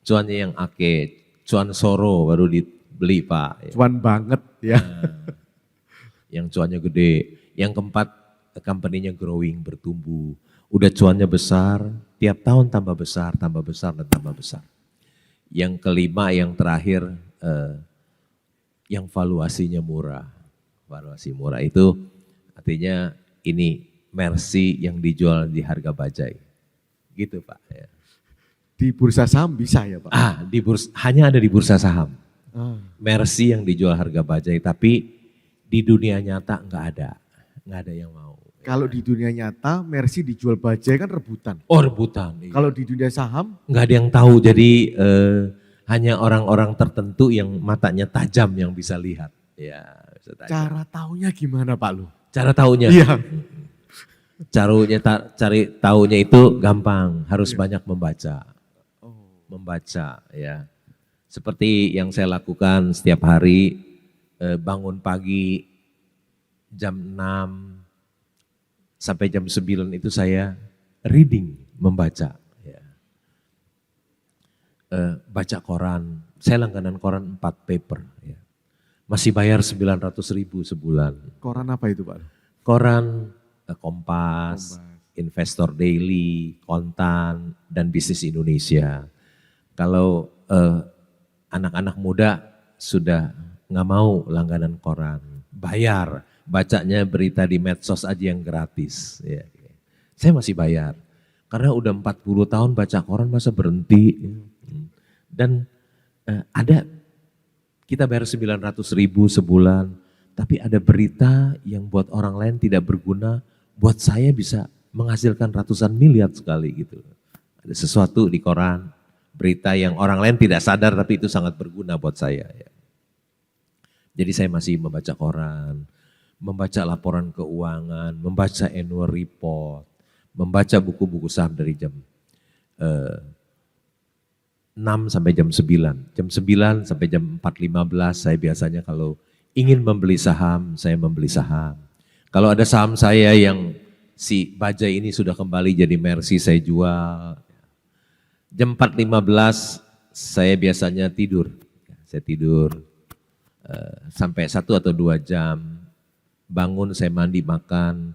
Speaker 1: cuannya yang cuan soro baru dibeli Pak.
Speaker 2: Cuan banget ya.
Speaker 1: Yang cuannya gede. Yang keempat, company-nya growing, bertumbuh. Udah cuannya besar, tiap tahun tambah besar, dan tambah besar. Yang kelima, yang terakhir, yang valuasinya murah. Valuasi murah itu artinya ini Mercy yang dijual di harga bajai. Gitu Pak. Ya.
Speaker 2: Di bursa saham bisa ya Pak?
Speaker 1: Hanya ada di bursa saham. Mercy yang dijual harga bajai, tapi di dunia nyata nggak ada yang mau.
Speaker 2: Kalau di dunia nyata Mercy dijual bajai kan rebutan.
Speaker 1: Oh rebutan. Iya.
Speaker 2: Kalau di dunia saham?
Speaker 1: Nggak ada yang tahu, jadi hanya orang-orang tertentu yang matanya tajam yang bisa lihat. Ya, bisa
Speaker 2: cara taunya gimana Pak Lu?
Speaker 1: Cara taunya?
Speaker 2: Iya.
Speaker 1: Cari taunya itu gampang, harus banyak membaca. Membaca ya. Seperti yang saya lakukan setiap hari, bangun pagi jam 6 sampai jam 9 itu saya reading, membaca. Ya. Baca koran, saya langganan koran 4 paper. Ya. Masih bayar 900.000 sebulan.
Speaker 2: Koran apa itu Pak?
Speaker 1: Koran Kompas, Investor Daily, Kontan, dan Bisnis Indonesia. Kalau anak-anak muda sudah nggak mau langganan koran, bayar, bacanya berita di medsos aja yang gratis. Ya. Saya masih bayar, karena udah 40 tahun baca koran masa berhenti. Dan ada, kita bayar 900.000 sebulan, tapi ada berita yang buat orang lain tidak berguna, buat saya bisa menghasilkan ratusan miliar sekali gitu. Ada sesuatu di koran, berita yang orang lain tidak sadar tapi itu sangat berguna buat saya. Ya. Jadi saya masih membaca koran, membaca laporan keuangan, membaca annual report, membaca buku-buku saham dari jam 6 sampai jam 9. Jam 9 sampai jam 4.15 saya biasanya kalau ingin membeli saham, saya membeli saham. Kalau ada saham saya yang si bajai ini sudah kembali jadi Mercy, saya jual. Jam 4.15 saya biasanya tidur. Saya tidur sampai 1 atau 2 jam. Bangun, saya mandi, makan.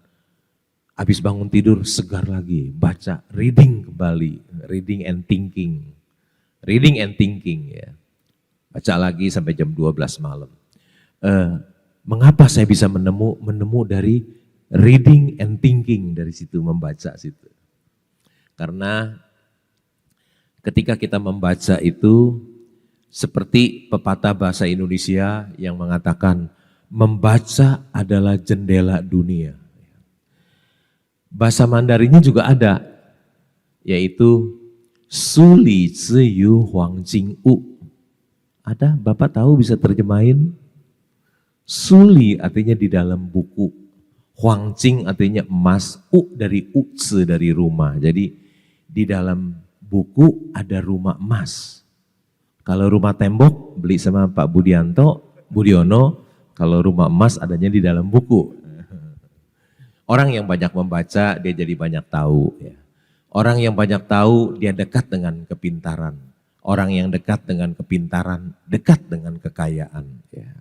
Speaker 1: Habis bangun tidur segar lagi, baca, reading kembali, reading and thinking. Reading and thinking ya. Baca lagi sampai jam 12 malam. Mengapa saya bisa menemu dari reading and thinking dari situ, membaca situ. Karena ketika kita membaca itu seperti pepatah bahasa Indonesia yang mengatakan membaca adalah jendela dunia. Bahasa Mandarinnya juga ada, yaitu Su Li Zi Yu Huang Jing U. Ada, Bapak tahu bisa terjemahin? Suli artinya di dalam buku. Huangqing artinya emas, dari uzi dari rumah. Jadi di dalam buku ada rumah emas. Kalau rumah tembok beli sama Pak Budiono, kalau rumah emas adanya di dalam buku. Orang yang banyak membaca dia jadi banyak tahu. Ya. Orang yang banyak tahu dia dekat dengan kepintaran. Orang yang dekat dengan kepintaran dekat dengan kekayaan. Ya.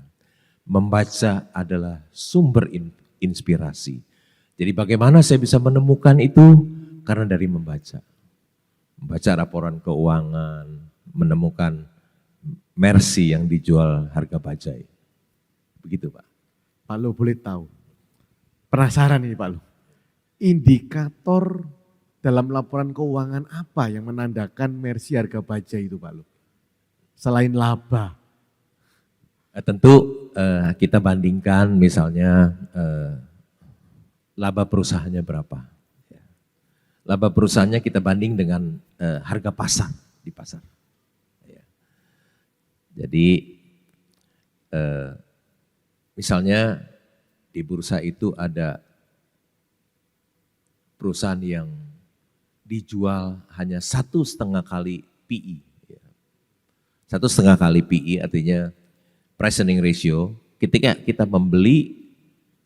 Speaker 1: Membaca adalah sumber inspirasi. Jadi bagaimana saya bisa menemukan itu? Karena dari membaca. Membaca laporan keuangan, menemukan Mercy yang dijual harga bajai. Begitu Pak.
Speaker 2: Pak Lo boleh tahu, penasaran ini Pak Lo, indikator dalam laporan keuangan apa yang menandakan Mercy harga bajai itu Pak Lo? Selain laba.
Speaker 1: Tentu kita bandingkan misalnya laba perusahaannya berapa. Laba perusahaannya kita banding dengan harga pasar di pasar. Jadi misalnya di bursa itu ada perusahaan yang dijual hanya 1,5 kali PE. 1,5 kali PE artinya price earning ratio, ketika kita membeli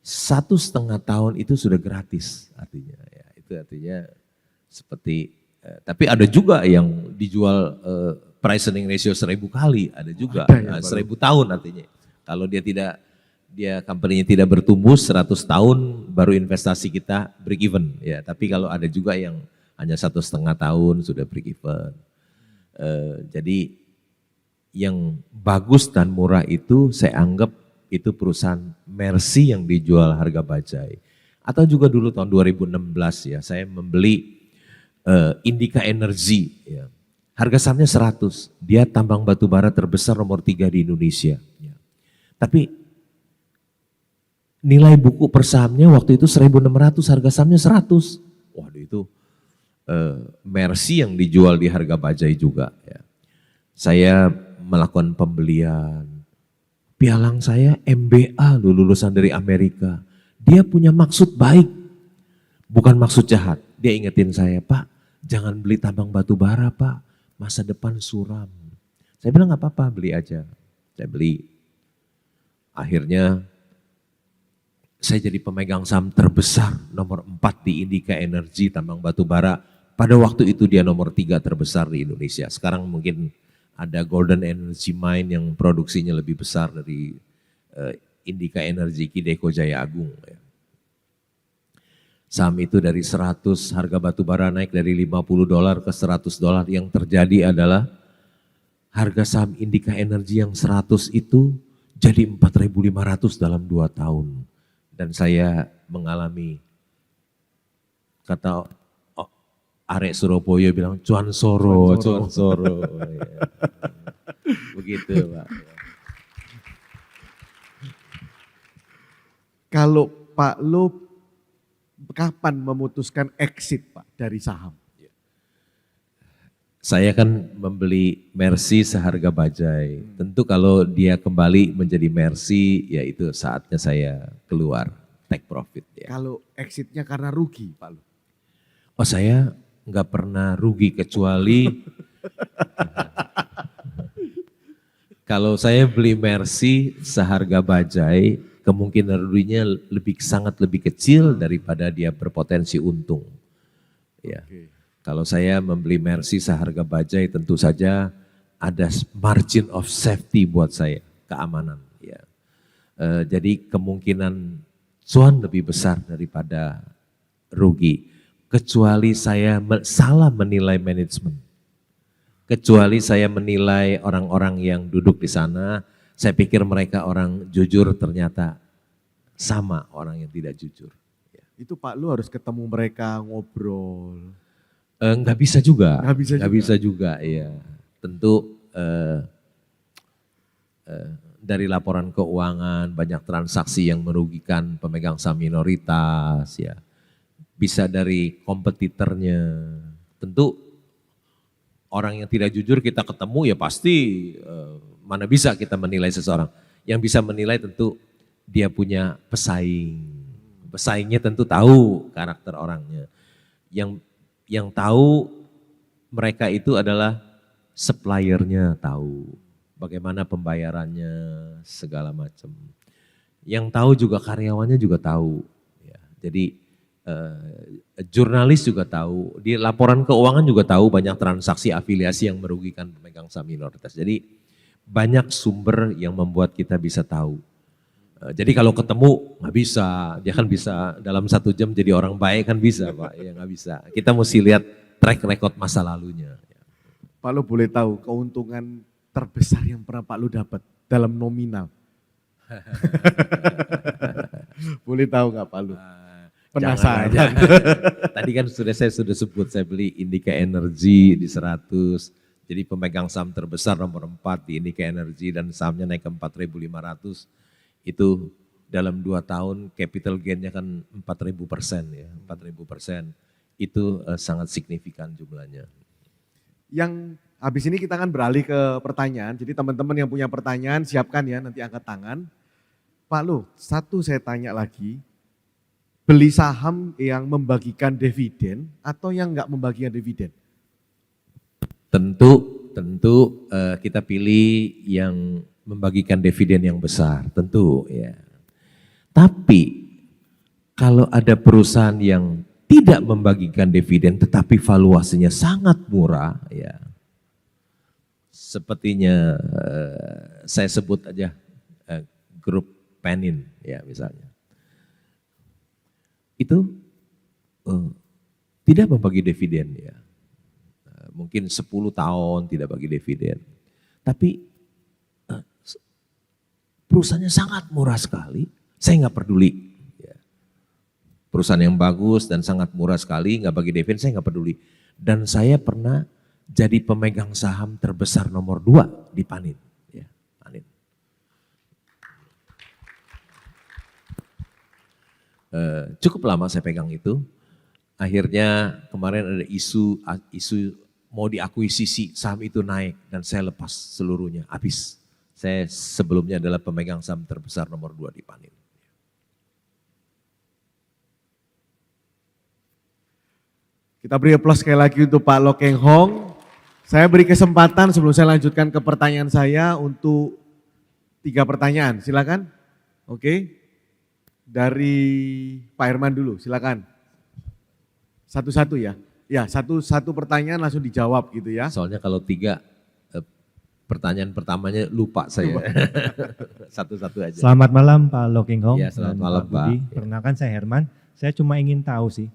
Speaker 1: 1,5 tahun itu sudah gratis artinya. Ya, itu artinya seperti, tapi ada juga yang dijual price earning ratio 1.000 kali, ada juga ya, 1.000 tahun artinya. Kalau dia company-nya tidak bertumbuh 100 tahun baru investasi kita break even. Ya, tapi kalau ada juga yang hanya 1,5 tahun sudah break even. Jadi yang bagus dan murah itu saya anggap itu perusahaan Mercy yang dijual harga bajai. Atau juga dulu tahun 2016 ya, saya membeli Indica Energy. Ya. Harga sahamnya 100, dia tambang batu bara terbesar nomor 3 di Indonesia. Ya. Tapi nilai buku per sahamnya waktu itu 1.600, harga sahamnya 100. Waduh itu Mercy yang dijual di harga bajai juga. Ya. Saya melakukan pembelian. Pialang saya MBA lulusan dari Amerika. Dia punya maksud baik, bukan maksud jahat. Dia ingetin saya, Pak, jangan beli tambang batu bara Pak, masa depan suram. Saya bilang gak apa-apa, beli aja. Saya beli. Akhirnya saya jadi pemegang saham terbesar nomor 4 di Indica Energy tambang batu bara. Pada waktu itu dia nomor 3 terbesar di Indonesia. Sekarang mungkin ada Golden Energy Mine yang produksinya lebih besar dari Indica Energy Kideko Jaya Agung. Ya. Saham itu dari 100, harga batu bara naik dari $50 ke $100. Yang terjadi adalah harga saham Indica Energy yang 100 itu jadi 4.500 dalam 2 tahun. Dan saya mengalami, kata Arek Surabaya bilang, cuan soro. Ya. Begitu Pak.
Speaker 2: Kalau Pak Lo kapan memutuskan exit Pak dari saham?
Speaker 1: Saya kan membeli Mercy seharga bajai. Tentu kalau dia kembali menjadi Mercy, ya itu saatnya saya keluar, take profit. Ya.
Speaker 2: Kalau exitnya karena rugi Pak Lo?
Speaker 1: Oh saya nggak pernah rugi kecuali kalau saya beli Mercy seharga bajai, kemungkinan ruginya sangat lebih kecil daripada dia berpotensi untung. Ya. Okay. Kalau saya membeli Mercy seharga bajai, tentu saja ada margin of safety buat saya, keamanan. Ya. Jadi kemungkinan cuan lebih besar daripada rugi. Kecuali saya salah menilai manajemen. Kecuali saya menilai orang-orang yang duduk di sana, saya pikir mereka orang jujur, ternyata sama orang yang tidak jujur. Ya.
Speaker 2: Itu Pak Lo harus ketemu mereka, ngobrol.
Speaker 1: Nggak bisa juga.
Speaker 2: Nggak bisa
Speaker 1: juga, ya. Tentu dari laporan keuangan banyak transaksi yang merugikan pemegang saham minoritas, ya. Bisa dari kompetitornya. Tentu orang yang tidak jujur kita ketemu ya pasti mana bisa kita menilai seseorang. Yang bisa menilai tentu dia punya pesaing. Pesaingnya tentu tahu karakter orangnya. Yang tahu mereka itu adalah suppliernya tahu. Bagaimana pembayarannya segala macam. Yang tahu juga karyawannya juga tahu. Ya, jadi jurnalis juga tahu, di laporan keuangan juga tahu banyak transaksi afiliasi yang merugikan pemegang saham minoritas. Jadi banyak sumber yang membuat kita bisa tahu. Jadi kalau ketemu nggak bisa, dia kan bisa dalam 1 jam jadi orang baik kan bisa Pak, ya nggak bisa. Kita mesti lihat track record masa lalunya.
Speaker 2: Pak Lu boleh tahu keuntungan terbesar yang pernah Pak Lu dapat dalam nominal? Boleh tahu nggak Pak Lu? Penasaran.
Speaker 1: Jangan. Tadi kan saya sudah sebut, saya beli Indika Energy di 100. Jadi pemegang saham terbesar nomor 4 di Indika Energy dan sahamnya naik ke 4.500. Itu dalam 2 tahun capital gain-nya kan 4.000% ya. 4.000%. Itu sangat signifikan jumlahnya.
Speaker 2: Yang habis ini kita akan beralih ke pertanyaan. Jadi teman-teman yang punya pertanyaan siapkan ya, nanti angkat tangan. Pak Lu, satu saya tanya lagi. Beli saham yang membagikan dividen atau yang enggak membagikan dividen?
Speaker 1: Tentu kita pilih yang membagikan dividen yang besar, tentu ya. Tapi kalau ada perusahaan yang tidak membagikan dividen tetapi valuasinya sangat murah ya. Sepertinya saya sebut aja grup Penin ya misalnya. Itu tidak membagi dividen ya. Mungkin 10 tahun tidak bagi dividen. Tapi perusahaannya sangat murah sekali, saya nggak peduli. Ya. Perusahaan yang bagus dan sangat murah sekali, nggak bagi dividen, saya nggak peduli. Dan saya pernah jadi pemegang saham terbesar nomor 2 di Panin. Ya, Panin. Cukup lama saya pegang itu. Akhirnya kemarin ada isu mau diakuisisi, saham itu naik dan saya lepas seluruhnya, habis. Saya sebelumnya adalah pemegang saham terbesar nomor 2 di Panin.
Speaker 2: Kita beri aplaus sekali lagi untuk Pak Loh Keng Hong. Saya beri kesempatan sebelum saya lanjutkan ke pertanyaan saya untuk 3 pertanyaan, silakan. Oke, dari Pak Herman dulu, silakan. Satu-satu ya. Ya, satu pertanyaan langsung dijawab gitu ya.
Speaker 1: Soalnya kalau 3 pertanyaan pertamanya lupa saya. Satu-satu aja.
Speaker 3: Selamat malam Pak Loh Keng Hong.
Speaker 1: Ya, selamat malam Pak.
Speaker 3: Perkenalkan saya Herman. Saya cuma ingin tahu sih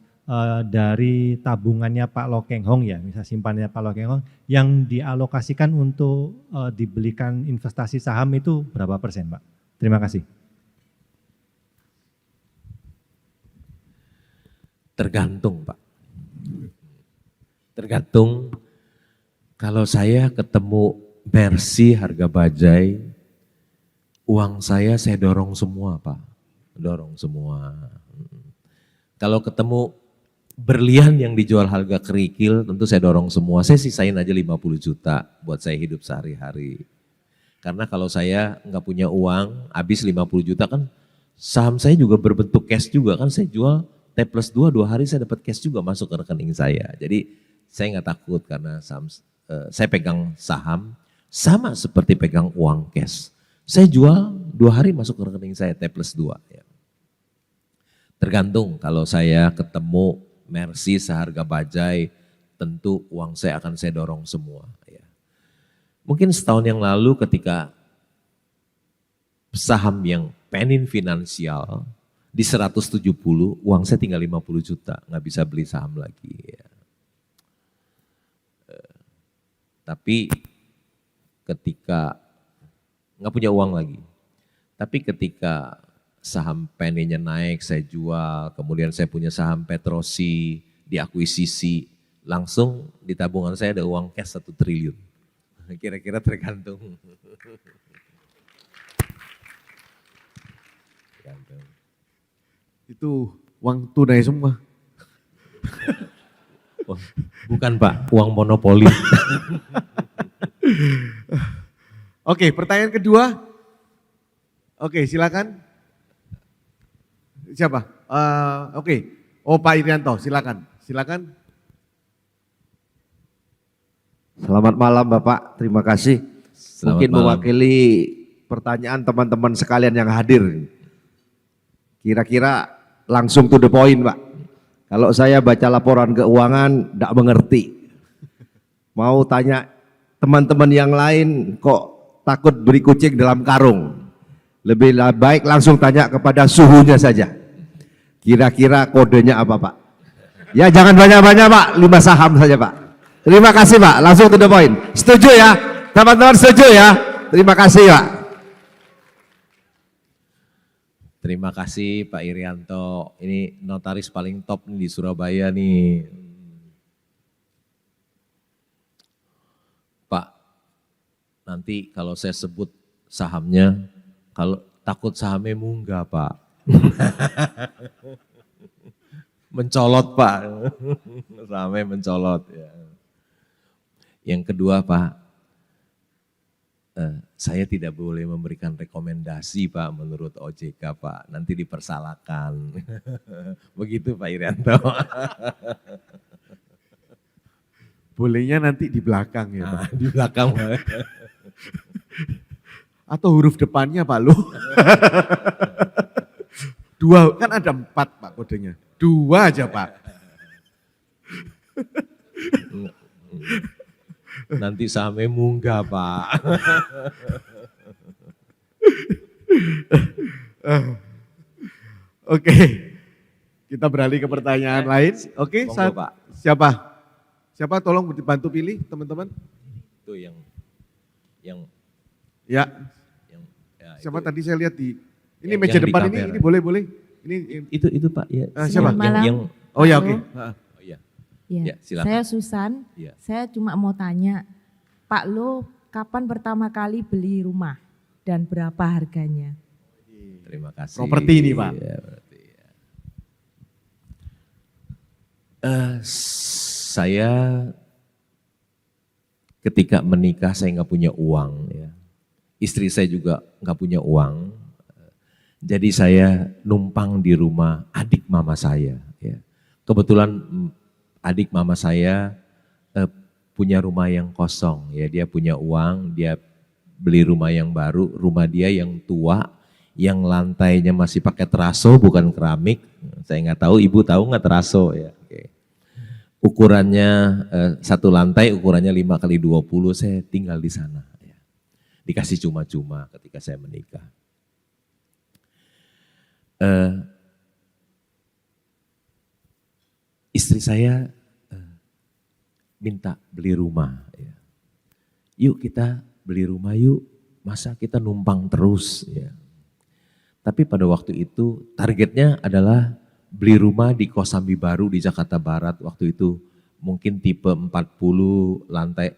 Speaker 3: dari tabungannya Pak Loh Keng Hong ya, misal simpanannya Pak Loh Keng Hong yang dialokasikan untuk dibelikan investasi saham itu berapa persen Pak? Terima kasih.
Speaker 1: Tergantung Pak. Tergantung, kalau saya ketemu Mercy harga bajai, uang saya dorong semua Pak, dorong semua. Kalau ketemu berlian yang dijual harga kerikil, tentu saya dorong semua, saya sisain aja 50 juta buat saya hidup sehari-hari. Karena kalau saya nggak punya uang, habis 50 juta kan, saham saya juga berbentuk cash juga kan, saya jual T+2, 2 hari saya dapat cash juga masuk ke rekening saya. Jadi saya nggak takut karena saya pegang saham sama seperti pegang uang cash. Saya jual 2 hari masuk ke rekening saya T+2. Ya. Tergantung kalau saya ketemu Mercy seharga bajai, tentu uang saya akan saya dorong semua. Ya. Mungkin setahun yang lalu ketika saham yang Penin Finansial di 170, uang saya tinggal 50 juta, nggak bisa beli saham lagi. Ya. Tapi ketika nggak punya uang lagi, tapi ketika saham Peninnya naik, saya jual, kemudian saya punya saham Petrosi, diakuisisi, langsung di tabungan saya ada uang cash 1 triliun. Kira-kira tergantung.
Speaker 2: Itu uang tunai semua.
Speaker 1: Bukan Pak, uang monopoli.
Speaker 2: Oke, pertanyaan kedua. Oke, silakan. Siapa? Oke. Oh, Pak Irianto, silakan. Silakan.
Speaker 4: Selamat malam Bapak, terima kasih.
Speaker 1: Selamat
Speaker 4: Mungkin
Speaker 1: malam.
Speaker 4: mewakili pertanyaan teman-teman sekalian yang hadir. Kira-kira langsung to the point Pak. Kalau saya baca laporan keuangan, tidak mengerti. Mau tanya teman-teman yang lain kok takut beri kucing dalam karung. Lebih baik langsung tanya kepada suhunya saja. Kira-kira kodenya apa Pak? Ya jangan banyak-banyak Pak, 5 saham saja Pak. Terima kasih Pak, langsung to the point. Setuju ya? Teman-teman setuju ya? Terima kasih Pak.
Speaker 1: Terima kasih Pak Irianto. Ini notaris paling top nih di Surabaya nih. Pak, nanti kalau saya sebut sahamnya, kalau takut sahamnya munggah Pak. Mencolot Pak, sahamnya mencolot ya. Yang kedua Pak, saya tidak boleh memberikan rekomendasi Pak menurut OJK Pak, nanti dipersalahkan. Begitu Pak Irianto.
Speaker 2: Bolehnya nanti di belakang ya Pak.
Speaker 1: Nah, di belakang Pak.
Speaker 2: Atau huruf depannya Pak Lu. 2, kan ada 4 Pak kodenya. 2 aja Pak.
Speaker 1: Nanti sahamnya munggah Pak.
Speaker 2: Oke, kita beralih ke pertanyaan lain. Oke,
Speaker 1: Monggo, Pak.
Speaker 2: Siapa? Siapa tolong dibantu pilih teman-teman.
Speaker 1: Itu yang
Speaker 2: Ya,
Speaker 1: ya,
Speaker 2: siapa
Speaker 1: itu,
Speaker 2: tadi saya lihat di ini
Speaker 1: yang
Speaker 2: meja
Speaker 1: di
Speaker 2: depan
Speaker 1: kamera.
Speaker 2: ini boleh. Ini
Speaker 1: itu Pak ya.
Speaker 2: siapa?
Speaker 5: Selamat malam.
Speaker 2: oh ya
Speaker 5: Halo.
Speaker 2: oke.
Speaker 1: Oh iya.
Speaker 5: Ya,
Speaker 1: Ya, silakan.
Speaker 5: saya Susan.
Speaker 1: Ya.
Speaker 5: Saya cuma mau tanya, Pak Lo, kapan pertama kali beli rumah dan berapa harganya?
Speaker 1: Terima kasih.
Speaker 2: Properti ini, Pak.
Speaker 1: Ya, berarti, ya. Saya ketika menikah saya nggak punya uang ya. Istri saya juga nggak punya uang. Jadi saya numpang di rumah adik mama saya ya. Kebetulan adik mama saya punya rumah yang kosong ya, dia punya uang, dia beli rumah yang baru, rumah dia yang tua, yang lantainya masih pakai teraso bukan keramik. Saya nggak tahu, ibu tahu nggak teraso ya? Oke. Ukurannya satu lantai, ukurannya 5x20, saya tinggal di sana. Ya. Dikasih cuma-cuma ketika saya menikah. Istri saya minta beli rumah. Ya. Yuk kita beli rumah yuk, masa kita numpang terus. Ya. Tapi pada waktu itu targetnya adalah beli rumah di Kosambi Baru di Jakarta Barat. Waktu itu mungkin tipe 40 lantai,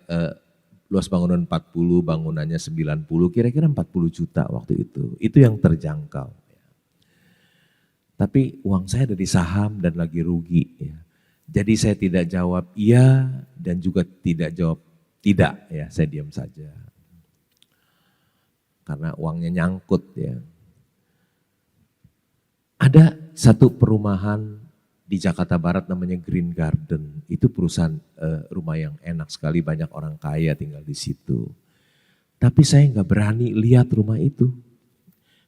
Speaker 1: luas bangunan 40, bangunannya 90, kira-kira 40 juta waktu itu. Itu yang terjangkau. Tapi uang saya ada di saham dan lagi rugi. Ya. Jadi saya tidak jawab iya dan juga tidak jawab tidak. Ya, saya diam saja. Karena uangnya nyangkut ya. Ada satu perumahan di Jakarta Barat namanya Green Garden. Itu perusahaan rumah yang enak sekali, banyak orang kaya tinggal di situ. Tapi saya nggak berani lihat rumah itu.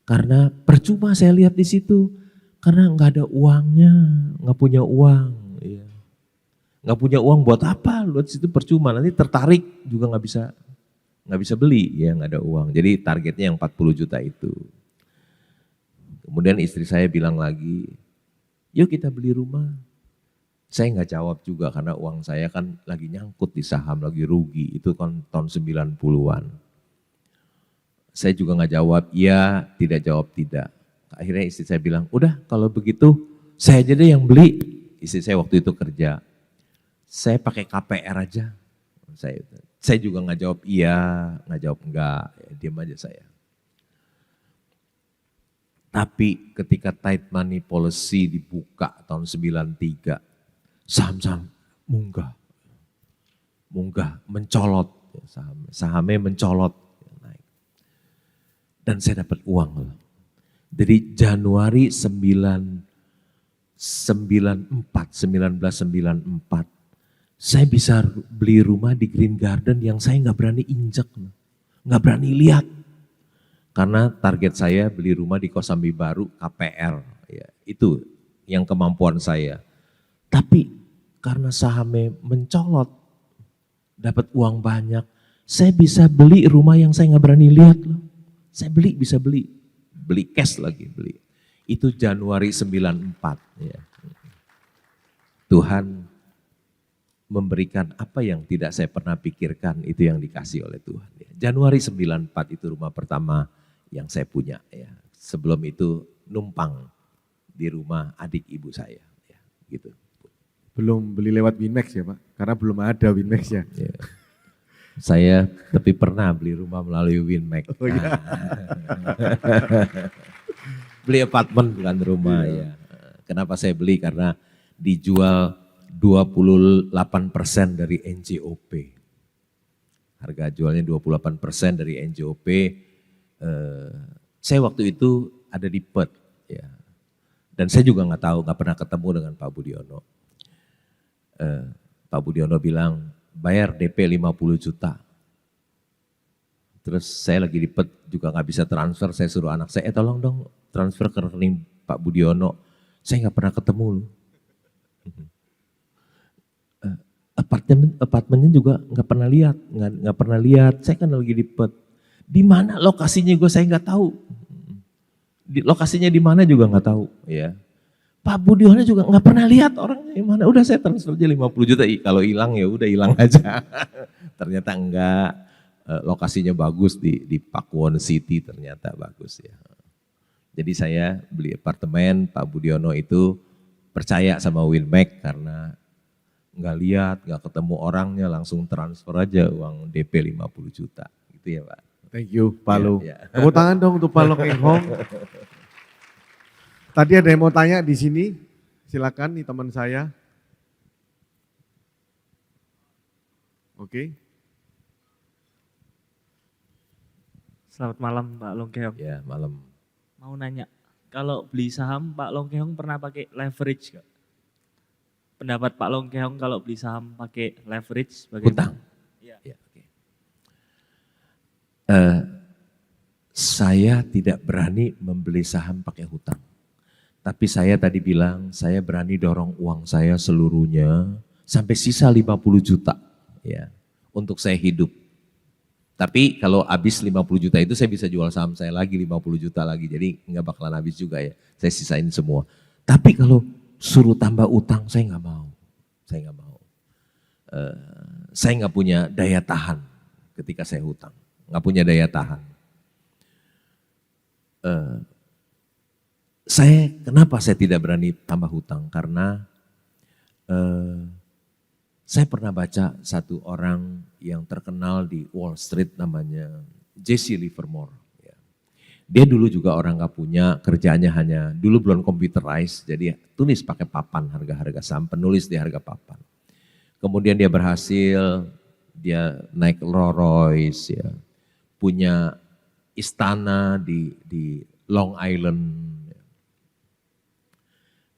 Speaker 1: Karena percuma saya lihat di situ. Karena nggak ada uangnya, nggak punya uang. Ya. Nggak punya uang buat apa? Lihat situ percuma, nanti tertarik juga nggak bisa beli, ya nggak ada uang. Jadi targetnya yang 40 juta itu. Kemudian istri saya bilang lagi, yuk kita beli rumah. Saya nggak jawab juga karena uang saya kan lagi nyangkut di saham, lagi rugi. Itu kan tahun 90-an. Saya juga nggak jawab iya, tidak jawab tidak. Akhirnya istri saya bilang, udah kalau begitu saya aja deh yang beli. Istri saya waktu itu kerja. Saya pakai KPR aja. Saya juga nggak jawab iya, nggak jawab enggak, ya, diam aja saya. Tapi ketika tight money policy dibuka tahun 93, saham-saham munggah, mencolot, sahamnya mencolot, naik. dan saya dapat uang loh. Dari Januari 1994, saya bisa beli rumah di Green Garden yang saya nggak berani injak, nggak berani lihat. Karena target saya beli rumah di Kosambi Baru, KPR, ya, itu yang kemampuan saya. Tapi karena sahamnya mencolot, dapat uang banyak, saya bisa beli rumah yang saya nggak berani lihat loh. Saya bisa beli cash lagi beli. Itu Januari 94. Ya. Tuhan memberikan apa yang tidak saya pernah pikirkan, itu yang dikasih oleh Tuhan. Ya. Januari 94 itu rumah pertama yang saya punya. Ya. Sebelum itu numpang di rumah adik ibu saya. Ya, gitu.
Speaker 2: Belum beli lewat Winmax ya Pak, karena belum ada Winmax ya.
Speaker 1: Ya. Saya tapi pernah beli rumah melalui Winmax.
Speaker 2: Oh, iya.
Speaker 1: Beli apartemen bukan rumah ya. Kenapa saya beli? Karena dijual 28% dari NJOP. Harga jualnya 28% dari NJOP. Saya waktu itu ada di Perth ya. Dan saya juga nggak pernah ketemu dengan Pak Budiono. Pak Budiono bilang bayar DP 50 juta. Terus saya lagi di Perth juga nggak bisa transfer, saya suruh anak saya, tolong dong transfer ke rekening Pak Budiono. Saya nggak pernah ketemu loh. Apartemennya juga nggak pernah lihat, Saya kan lagi di Perth. Di mana lokasinya saya nggak tahu. Lokasinya di mana juga nggak tahu. Ya. Pak Budiono juga nggak pernah lihat orangnya di mana. Udah saya transfer aja 50 juta. Kalau hilang ya udah hilang aja. Ternyata enggak. Lokasinya bagus di Pakuwon City, ternyata bagus ya. Jadi saya beli apartemen, Pak Budiono itu percaya sama Winmax karena nggak lihat, nggak ketemu orangnya, langsung transfer aja uang DP 50 juta. Gitu ya Pak.
Speaker 2: Thank you Pak Lo.
Speaker 1: Ya.
Speaker 2: Tepuk tangan dong untuk Pak Lo Keng Hong. Tadi ada yang mau tanya di sini, silakan nih teman saya. Oke.
Speaker 6: Selamat malam Pak Long Keong.
Speaker 1: Ya malam.
Speaker 6: Mau nanya, kalau beli saham Pak Long Keong pernah pakai leverage gak? Pendapat Pak Long Keong kalau beli saham pakai leverage bagaimana?
Speaker 1: Hutang. Ya, oke. Saya tidak berani membeli saham pakai hutang. Tapi saya tadi bilang, saya berani dorong uang saya seluruhnya sampai sisa 50 juta ya untuk saya hidup. Tapi kalau habis 50 juta itu saya bisa jual saham saya lagi 50 juta lagi. Jadi nggak bakalan habis juga ya. Saya sisain semua. Tapi kalau suruh tambah utang saya nggak mau. Saya nggak punya daya tahan ketika saya hutang. Nggak punya daya tahan. Kenapa saya tidak berani tambah hutang? Karena saya pernah baca satu orang yang terkenal di Wall Street namanya Jesse Livermore. Dia dulu juga orang gak punya, kerjaannya hanya, dulu belum computerized, jadi tulis pakai papan harga-harga saham, penulis di harga papan. Kemudian dia berhasil, dia naik Rolls Royce, ya, punya istana di Long Island.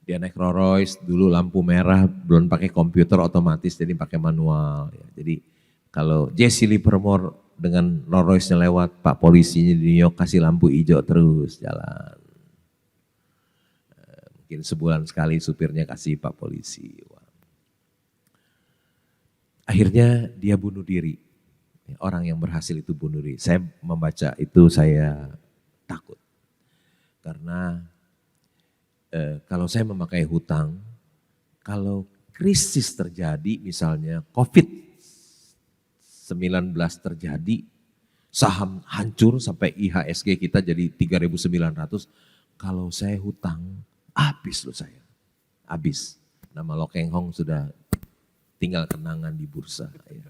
Speaker 1: Dia naik Rolls Royce, dulu lampu merah, belum pakai komputer otomatis, jadi pakai manual. Ya. Jadi kalau Jesse Livermore dengan Rolls Royce-nya lewat, Pak polisinya di New York kasih lampu hijau terus jalan. Mungkin sebulan sekali supirnya kasih Pak polisi. Wah. Akhirnya dia bunuh diri. Orang yang berhasil itu bunuh diri. Saya membaca itu saya takut. Karena kalau saya memakai hutang, kalau krisis terjadi misalnya COVID-19 terjadi, saham hancur sampai IHSG kita jadi 3.900, kalau saya hutang, habis loh saya. Habis. Nama Lo Keng Hong sudah tinggal kenangan di bursa. Ya.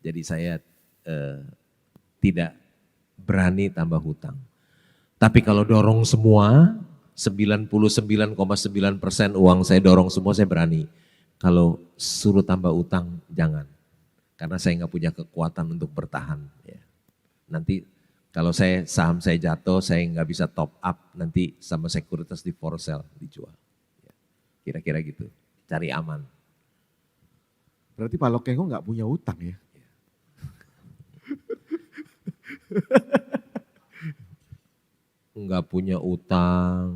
Speaker 1: Jadi saya tidak berani tambah hutang. Tapi kalau dorong semua, 99,9% uang saya dorong semua, saya berani. Kalau suruh tambah utang, jangan. Karena saya nggak punya kekuatan untuk bertahan. Ya. Nanti Kalau saham saya jatuh, saya nggak bisa top up, nanti sama sekuritas di for sale, dijual. Ya, kira-kira gitu, cari aman.
Speaker 2: Berarti Pak Lokengho nggak punya utang ya?
Speaker 1: Nggak punya utang,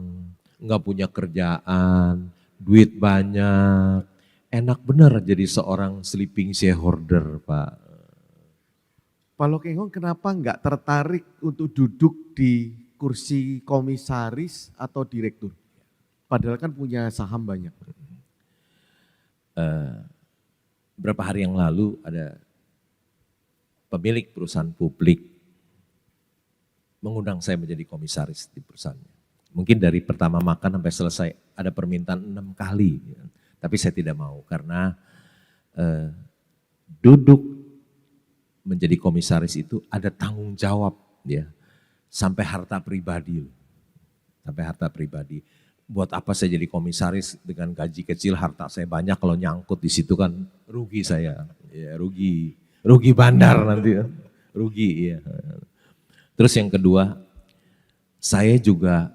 Speaker 1: nggak punya kerjaan, duit banyak, enak bener jadi seorang sleeping shareholder, Pak.
Speaker 2: Pak Lokengho kenapa nggak tertarik untuk duduk di kursi komisaris atau direktur? Padahal kan punya saham banyak.
Speaker 1: Beberapa hari yang lalu ada pemilik perusahaan publik mengundang saya menjadi komisaris di perusahaannya. Mungkin dari pertama makan sampai selesai ada permintaan 6 kali. Tapi saya tidak mau karena duduk menjadi komisaris itu ada tanggung jawab ya. Sampai harta pribadi. Sampai harta pribadi. Buat apa saya jadi komisaris dengan gaji kecil, harta saya banyak, kalau nyangkut di situ kan rugi saya. Ya, rugi bandar nanti ya. Rugi ya. Terus yang kedua, saya juga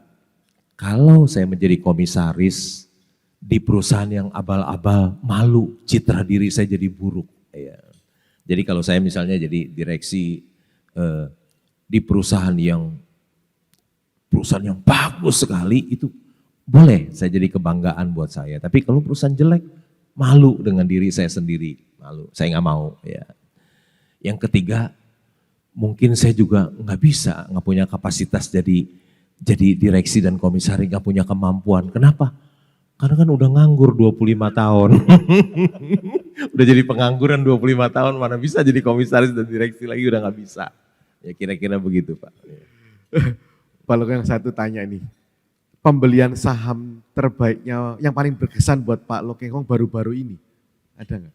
Speaker 1: kalau saya menjadi komisaris di perusahaan yang abal-abal, malu, citra diri saya jadi buruk. Ya. Jadi kalau saya misalnya jadi direksi di perusahaan yang bagus sekali, itu boleh saya jadi kebanggaan buat saya. Tapi kalau perusahaan jelek, malu dengan diri saya sendiri, malu. Saya nggak mau. Ya. Yang ketiga, mungkin saya juga nggak punya kapasitas jadi direksi dan komisaris, nggak punya kemampuan. Kenapa? Karena kan udah nganggur 25 tahun. Udah jadi pengangguran 25 tahun, mana bisa jadi komisaris dan direksi lagi, udah nggak bisa. Ya kira-kira begitu Pak.
Speaker 2: Pak Lokengho, yang satu tanya nih, pembelian saham terbaiknya yang paling berkesan buat Pak Lokengho baru-baru ini, ada nggak?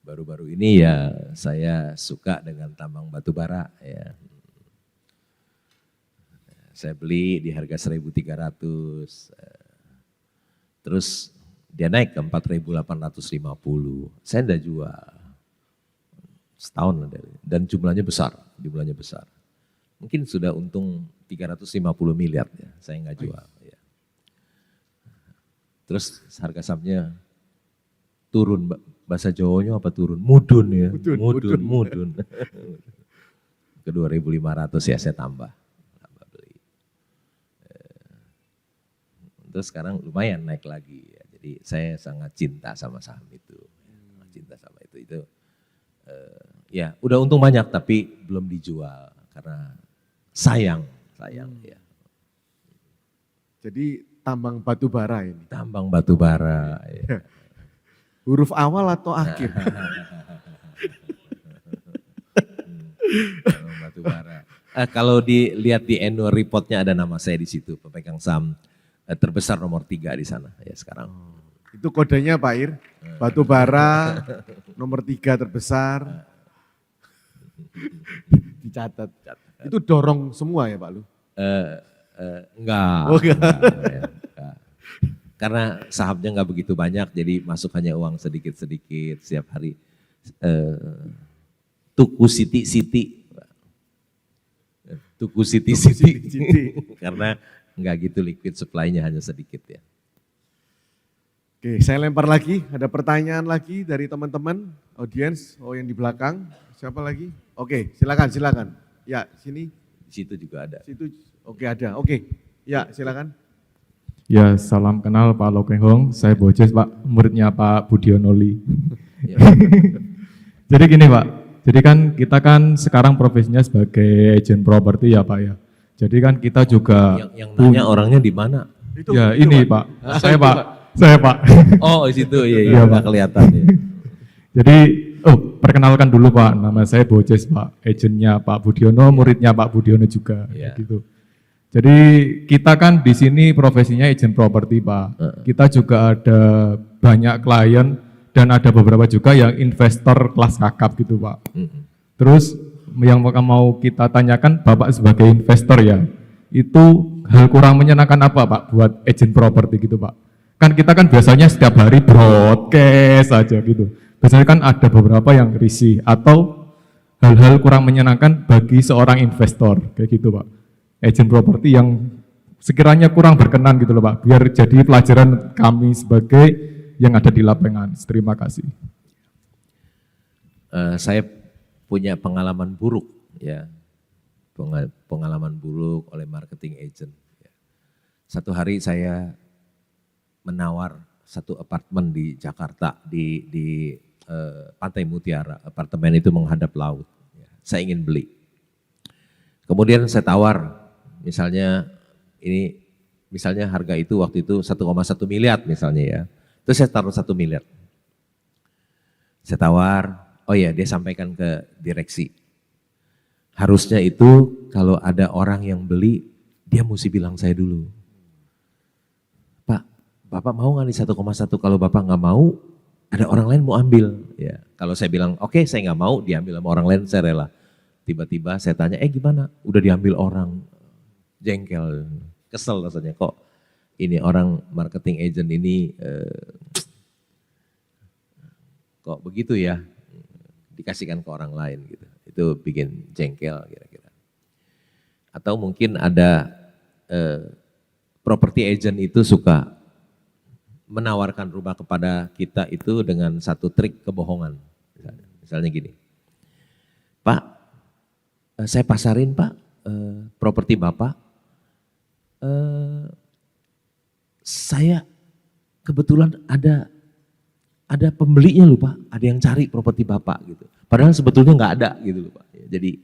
Speaker 1: Baru-baru ini ya saya suka dengan tambang batu bara ya. Saya beli di harga 1.300, terus dia naik ke 4.850, saya enggak jual, setahun dan jumlahnya besar. Mungkin sudah untung 350 miliar ya, saya enggak jual. Ya. Terus harga sahamnya turun, bahasa Jawanya apa turun? Mudun ya, mudun. Ke 2.500 ya saya tambah beli. Terus sekarang lumayan naik lagi ya. Jadi saya sangat cinta sama saham itu. Itu ya udah untung banyak tapi belum dijual karena sayang ya.
Speaker 2: Jadi tambang batu bara ini.
Speaker 1: Tambang batu bara. Ya.
Speaker 2: Huruf awal atau akhir?
Speaker 1: Tambang batu bara. Kalau dilihat di annual reportnya ada nama saya di situ, pemegang saham terbesar nomor 3 di sana ya sekarang.
Speaker 2: Itu kodenya Pak Ir, batu bara nomor 3 terbesar. Dicatat. Itu dorong semua ya Pak Lu?
Speaker 1: Enggak.
Speaker 2: Oh, enggak.
Speaker 1: Enggak. Karena sahamnya enggak begitu banyak, jadi masuk hanya uang sedikit-sedikit setiap hari. Tuku Siti. Karena enggak gitu liquid supply-nya hanya sedikit ya.
Speaker 2: Oke, saya lempar lagi, ada pertanyaan lagi dari teman-teman, audiens, yang di belakang, siapa lagi? Oke, silakan. Ya, sini.
Speaker 1: Di situ juga ada.
Speaker 2: Situ, oke ada, oke. Ya, silakan.
Speaker 7: Ya, salam kenal Pak Lokengho, saya Bojes Pak, muridnya Pak Budionoli.
Speaker 1: Ya.
Speaker 7: Jadi gini Pak, jadi kan kita kan sekarang profesinya sebagai agent properti ya Pak ya. Jadi kan kita juga
Speaker 1: yang nanya orangnya di mana?
Speaker 2: Itu,
Speaker 7: ya
Speaker 2: itu,
Speaker 7: ini Pak, saya Pak.
Speaker 1: Oh, di situ
Speaker 7: Iya,
Speaker 1: iya
Speaker 7: Pak.
Speaker 1: Pak kelihatan ya.
Speaker 7: Jadi, perkenalkan dulu Pak, nama saya Bojes Pak, agentnya Pak Budiono, muridnya Pak Budiono juga,
Speaker 1: Iya.
Speaker 7: gitu. Jadi kita kan di sini profesinya agent properti Pak. Kita juga ada banyak klien dan ada beberapa juga yang investor kelas kakap gitu Pak. Terus yang mau kita tanyakan Bapak sebagai investor ya, itu hal kurang menyenangkan apa Pak buat agent properti gitu Pak? Kan kita kan biasanya setiap hari broadcast aja gitu. Biasanya kan ada beberapa yang risih atau hal-hal kurang menyenangkan bagi seorang investor kayak gitu Pak. Agent properti yang sekiranya kurang berkenan gitu loh Pak, biar jadi pelajaran kami sebagai yang ada di lapangan. Terima kasih.
Speaker 1: Saya punya pengalaman buruk ya, pengalaman buruk oleh marketing agent. Ya. Satu hari saya menawar satu apartemen di Jakarta di Pantai Mutiara. Apartemen itu menghadap laut. Ya. Saya ingin beli. Kemudian saya tawar, misalnya harga itu waktu itu 1,1 miliar misalnya ya. Terus saya taruh 1 miliar. Saya tawar, oh ya dia sampaikan ke direksi. Harusnya itu kalau ada orang yang beli, dia mesti bilang saya dulu. Pak, Bapak mau nggak nih 1,1? Kalau Bapak nggak mau, ada orang lain mau ambil. Ya, kalau saya bilang, oke, saya nggak mau, diambil sama orang lain, saya rela. Tiba-tiba saya tanya, gimana? Udah diambil orang, jengkel, kesel rasanya. Kok ini orang marketing agent ini kok begitu ya? Dikasihkan ke orang lain gitu. Itu bikin jengkel kira-kira. Atau mungkin ada property agent itu suka menawarkan rumah kepada kita itu dengan satu trik kebohongan. Misalnya gini, Pak, saya pasarin Pak, properti Bapak, saya kebetulan ada pembelinya loh Pak, ada yang cari properti Bapak gitu. Padahal sebetulnya nggak ada gitu loh Pak. Jadi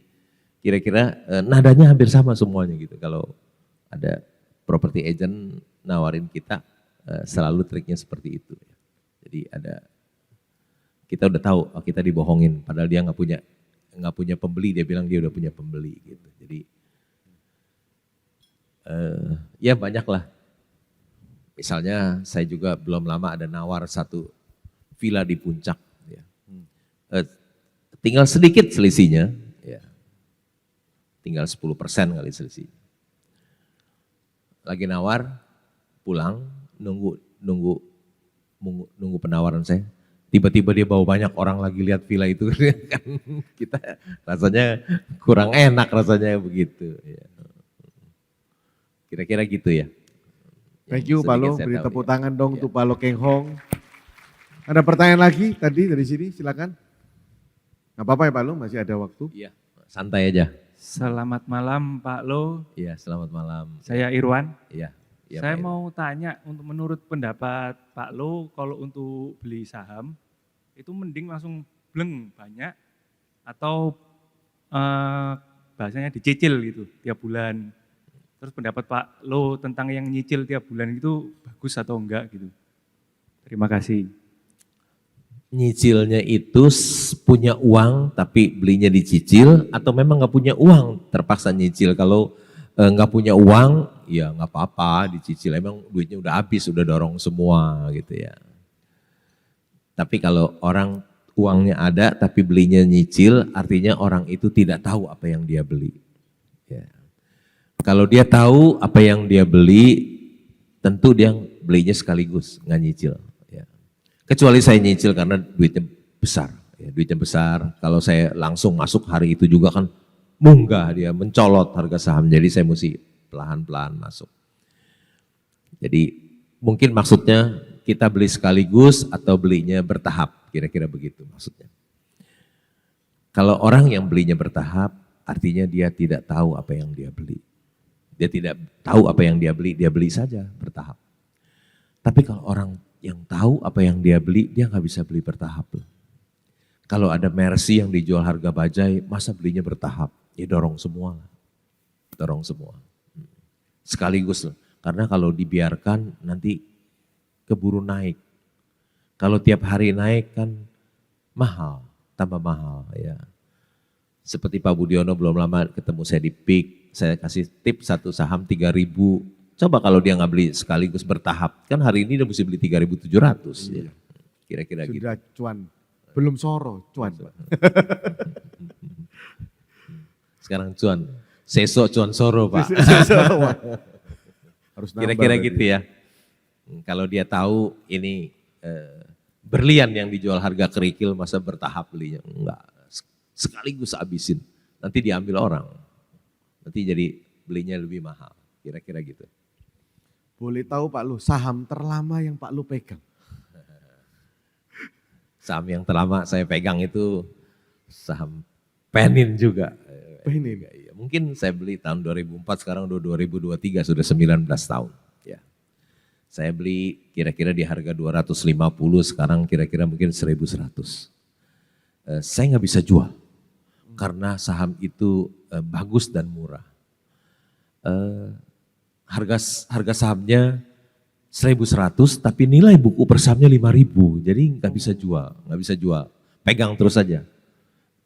Speaker 1: kira-kira nadanya hampir sama semuanya gitu. Kalau ada property agent nawarin kita, selalu triknya seperti itu. Jadi kita udah tahu kita dibohongin, padahal dia nggak punya pembeli, dia bilang dia udah punya pembeli gitu. Jadi ya banyak lah. Misalnya saya juga belum lama ada nawar satu villa di Puncak. Ya. Tinggal sedikit selisihnya, ya. Tinggal 10% kali selisih. Lagi nawar, pulang, nunggu penawaran saya. Tiba-tiba dia bawa banyak orang lagi lihat villa itu kan kita rasanya kurang enak rasanya begitu. Ya. Kira-kira gitu ya.
Speaker 2: Thank you Pak Lo, beri tepuk tangan dong untuk Pak Lo Keng Hong. Ada pertanyaan lagi tadi dari sini, silakan. Nggak apa-apa ya Pak Lo, masih ada waktu.
Speaker 1: Iya, santai aja.
Speaker 8: Selamat malam Pak Lo.
Speaker 1: Iya, selamat malam.
Speaker 8: Saya Irwan.
Speaker 1: Iya. Ya,
Speaker 8: Saya mau tanya untuk menurut pendapat Pak Lo, kalau untuk beli saham itu mending langsung bleng banyak atau bahasanya dicicil gitu tiap bulan. Terus pendapat Pak Lo tentang yang nyicil tiap bulan itu bagus atau enggak gitu. Terima kasih.
Speaker 1: Nyicilnya itu punya uang tapi belinya dicicil atau memang nggak punya uang terpaksa nyicil. Kalau nggak punya uang ya nggak apa-apa dicicil, emang duitnya udah habis, udah dorong semua gitu ya. Tapi kalau orang uangnya ada tapi belinya nyicil, artinya orang itu tidak tahu apa yang dia beli. Ya. Kalau dia tahu apa yang dia beli, tentu dia belinya sekaligus, nggak nyicil. Ya. Kecuali saya nyicil karena duitnya besar. Ya, duitnya besar, kalau saya langsung masuk hari itu juga kan munggah dia, mencolot harga saham. Jadi saya mesti pelan-pelan masuk. Jadi mungkin maksudnya kita beli sekaligus atau belinya bertahap, kira-kira begitu maksudnya. Kalau orang yang belinya bertahap, artinya dia tidak tahu apa yang dia beli. Dia tidak tahu apa yang dia beli saja bertahap. Tapi kalau orang yang tahu apa yang dia beli, dia nggak bisa beli bertahap loh. Kalau ada Mercy yang dijual harga bajai, masa belinya bertahap? Ya dorong semua. Dorong semua. Sekaligus loh. Karena kalau dibiarkan nanti keburu naik. Kalau tiap hari naik kan mahal, tambah mahal ya. Seperti Pak Budiono belum lama ketemu saya di PIK, saya kasih tip satu saham 3.000. Coba kalau dia nggak beli sekaligus bertahap, kan hari ini dia mesti beli 3.700. Ya. Kira-kira gitu.
Speaker 2: Sudah cuan, belum soro, cuan.
Speaker 1: Sekarang cuan, seso cuan soro Pak.
Speaker 2: Harus
Speaker 1: Kira-kira gitu ya. Kalau dia tahu ini berlian yang dijual harga kerikil, masa bertahap belinya? Enggak. sekaligus habisin. Nanti diambil orang, nanti jadi belinya lebih mahal, kira-kira gitu.
Speaker 2: Boleh tahu Pak Lu, saham terlama yang Pak Lu pegang?
Speaker 1: Saham yang terlama saya pegang itu saham Penin juga.
Speaker 2: Penin?
Speaker 1: Iya, mungkin saya beli tahun 2004, sekarang udah 2023, sudah 19 tahun. Ya. Saya beli kira-kira di harga 250, sekarang kira-kira mungkin 1.100. Saya nggak bisa jual, karena saham itu bagus dan murah. Harga sahamnya 1.100, tapi nilai buku per sahamnya 5.000, jadi nggak bisa jual, pegang terus saja.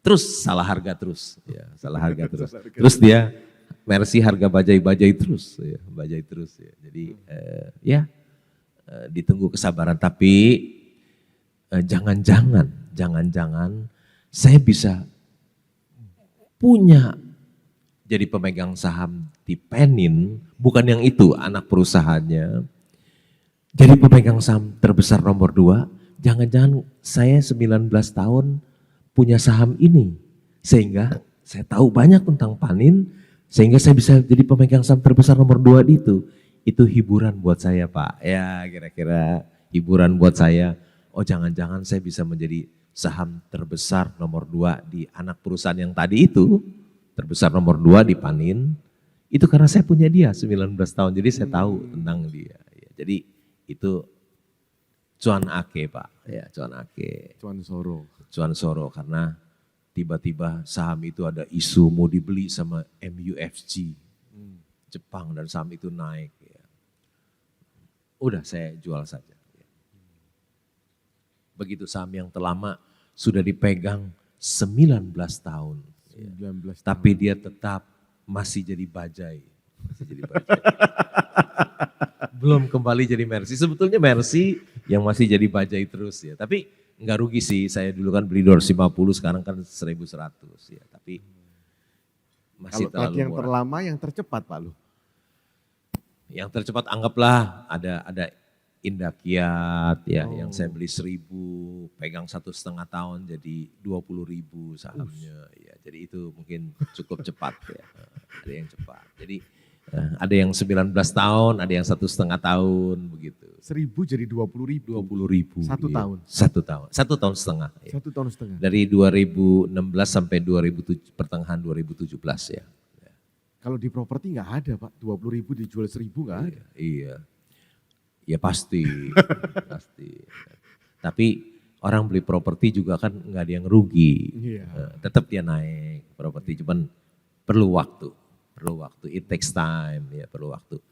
Speaker 1: Terus salah harga terus, ya, salah harga terus. Terus dia Mercy harga bajai-bajai terus, ya, bajai terus. Ya. Jadi ditunggu kesabaran, tapi jangan-jangan saya bisa punya jadi pemegang saham di Penin, bukan yang itu anak perusahaannya. Jadi pemegang saham terbesar nomor 2, jangan-jangan saya 19 tahun punya saham ini. Sehingga saya tahu banyak tentang Panin, sehingga saya bisa jadi pemegang saham terbesar nomor 2 itu. Itu hiburan buat saya Pak, ya kira-kira hiburan buat saya. Oh jangan-jangan saya bisa menjadi saham terbesar nomor 2 di anak perusahaan yang tadi itu, terbesar nomor 2 di Panin, itu karena saya punya dia 19 tahun, jadi saya tahu tentang dia. Ya, jadi itu cuan ake Pak, ya cuan ake. Cuan soro karena tiba-tiba saham itu ada isu mau dibeli sama MUFG, Jepang, dan saham itu naik. Ya. Udah saya jual saja. Begitu saham yang terlama sudah dipegang 19 tahun.
Speaker 2: 19 tahun.
Speaker 1: Tapi dia tetap masih jadi bajai. Belum kembali jadi Mercy. Sebetulnya Mercy yang masih jadi bajai terus ya. Tapi enggak rugi sih, saya dulu kan beli 250, sekarang kan 1.100 ya. Tapi masih
Speaker 2: kalau
Speaker 1: terlalu
Speaker 2: yang
Speaker 1: murah.
Speaker 2: terlama, yang tercepat Pak Lu?
Speaker 1: Yang tercepat anggaplah ada Indakiat ya, yang saya beli 1.000, pegang 1,5 tahun jadi 20.000 sahamnya. Ya, jadi itu mungkin cukup cepat ya. Ada yang cepat. Jadi ada yang 19 tahun, ada yang 1,5 tahun begitu.
Speaker 2: 1.000 jadi 20.000.
Speaker 1: 20.000.
Speaker 2: Satu
Speaker 1: iya.
Speaker 2: tahun?
Speaker 1: 1 tahun. 1 tahun setengah. Ya.
Speaker 2: 1 tahun setengah.
Speaker 1: Dari 2016 sampai 2007, pertengahan 2017 ya.
Speaker 2: Kalau di properti nggak ada Pak, 20.000 dijual 1.000 nggak ada.
Speaker 1: Iya. Ya pasti, pasti. Tapi orang beli properti juga kan nggak ada yang rugi.
Speaker 2: Iya.
Speaker 1: Tetap dia naik properti, cuman perlu waktu. It takes time, ya perlu waktu.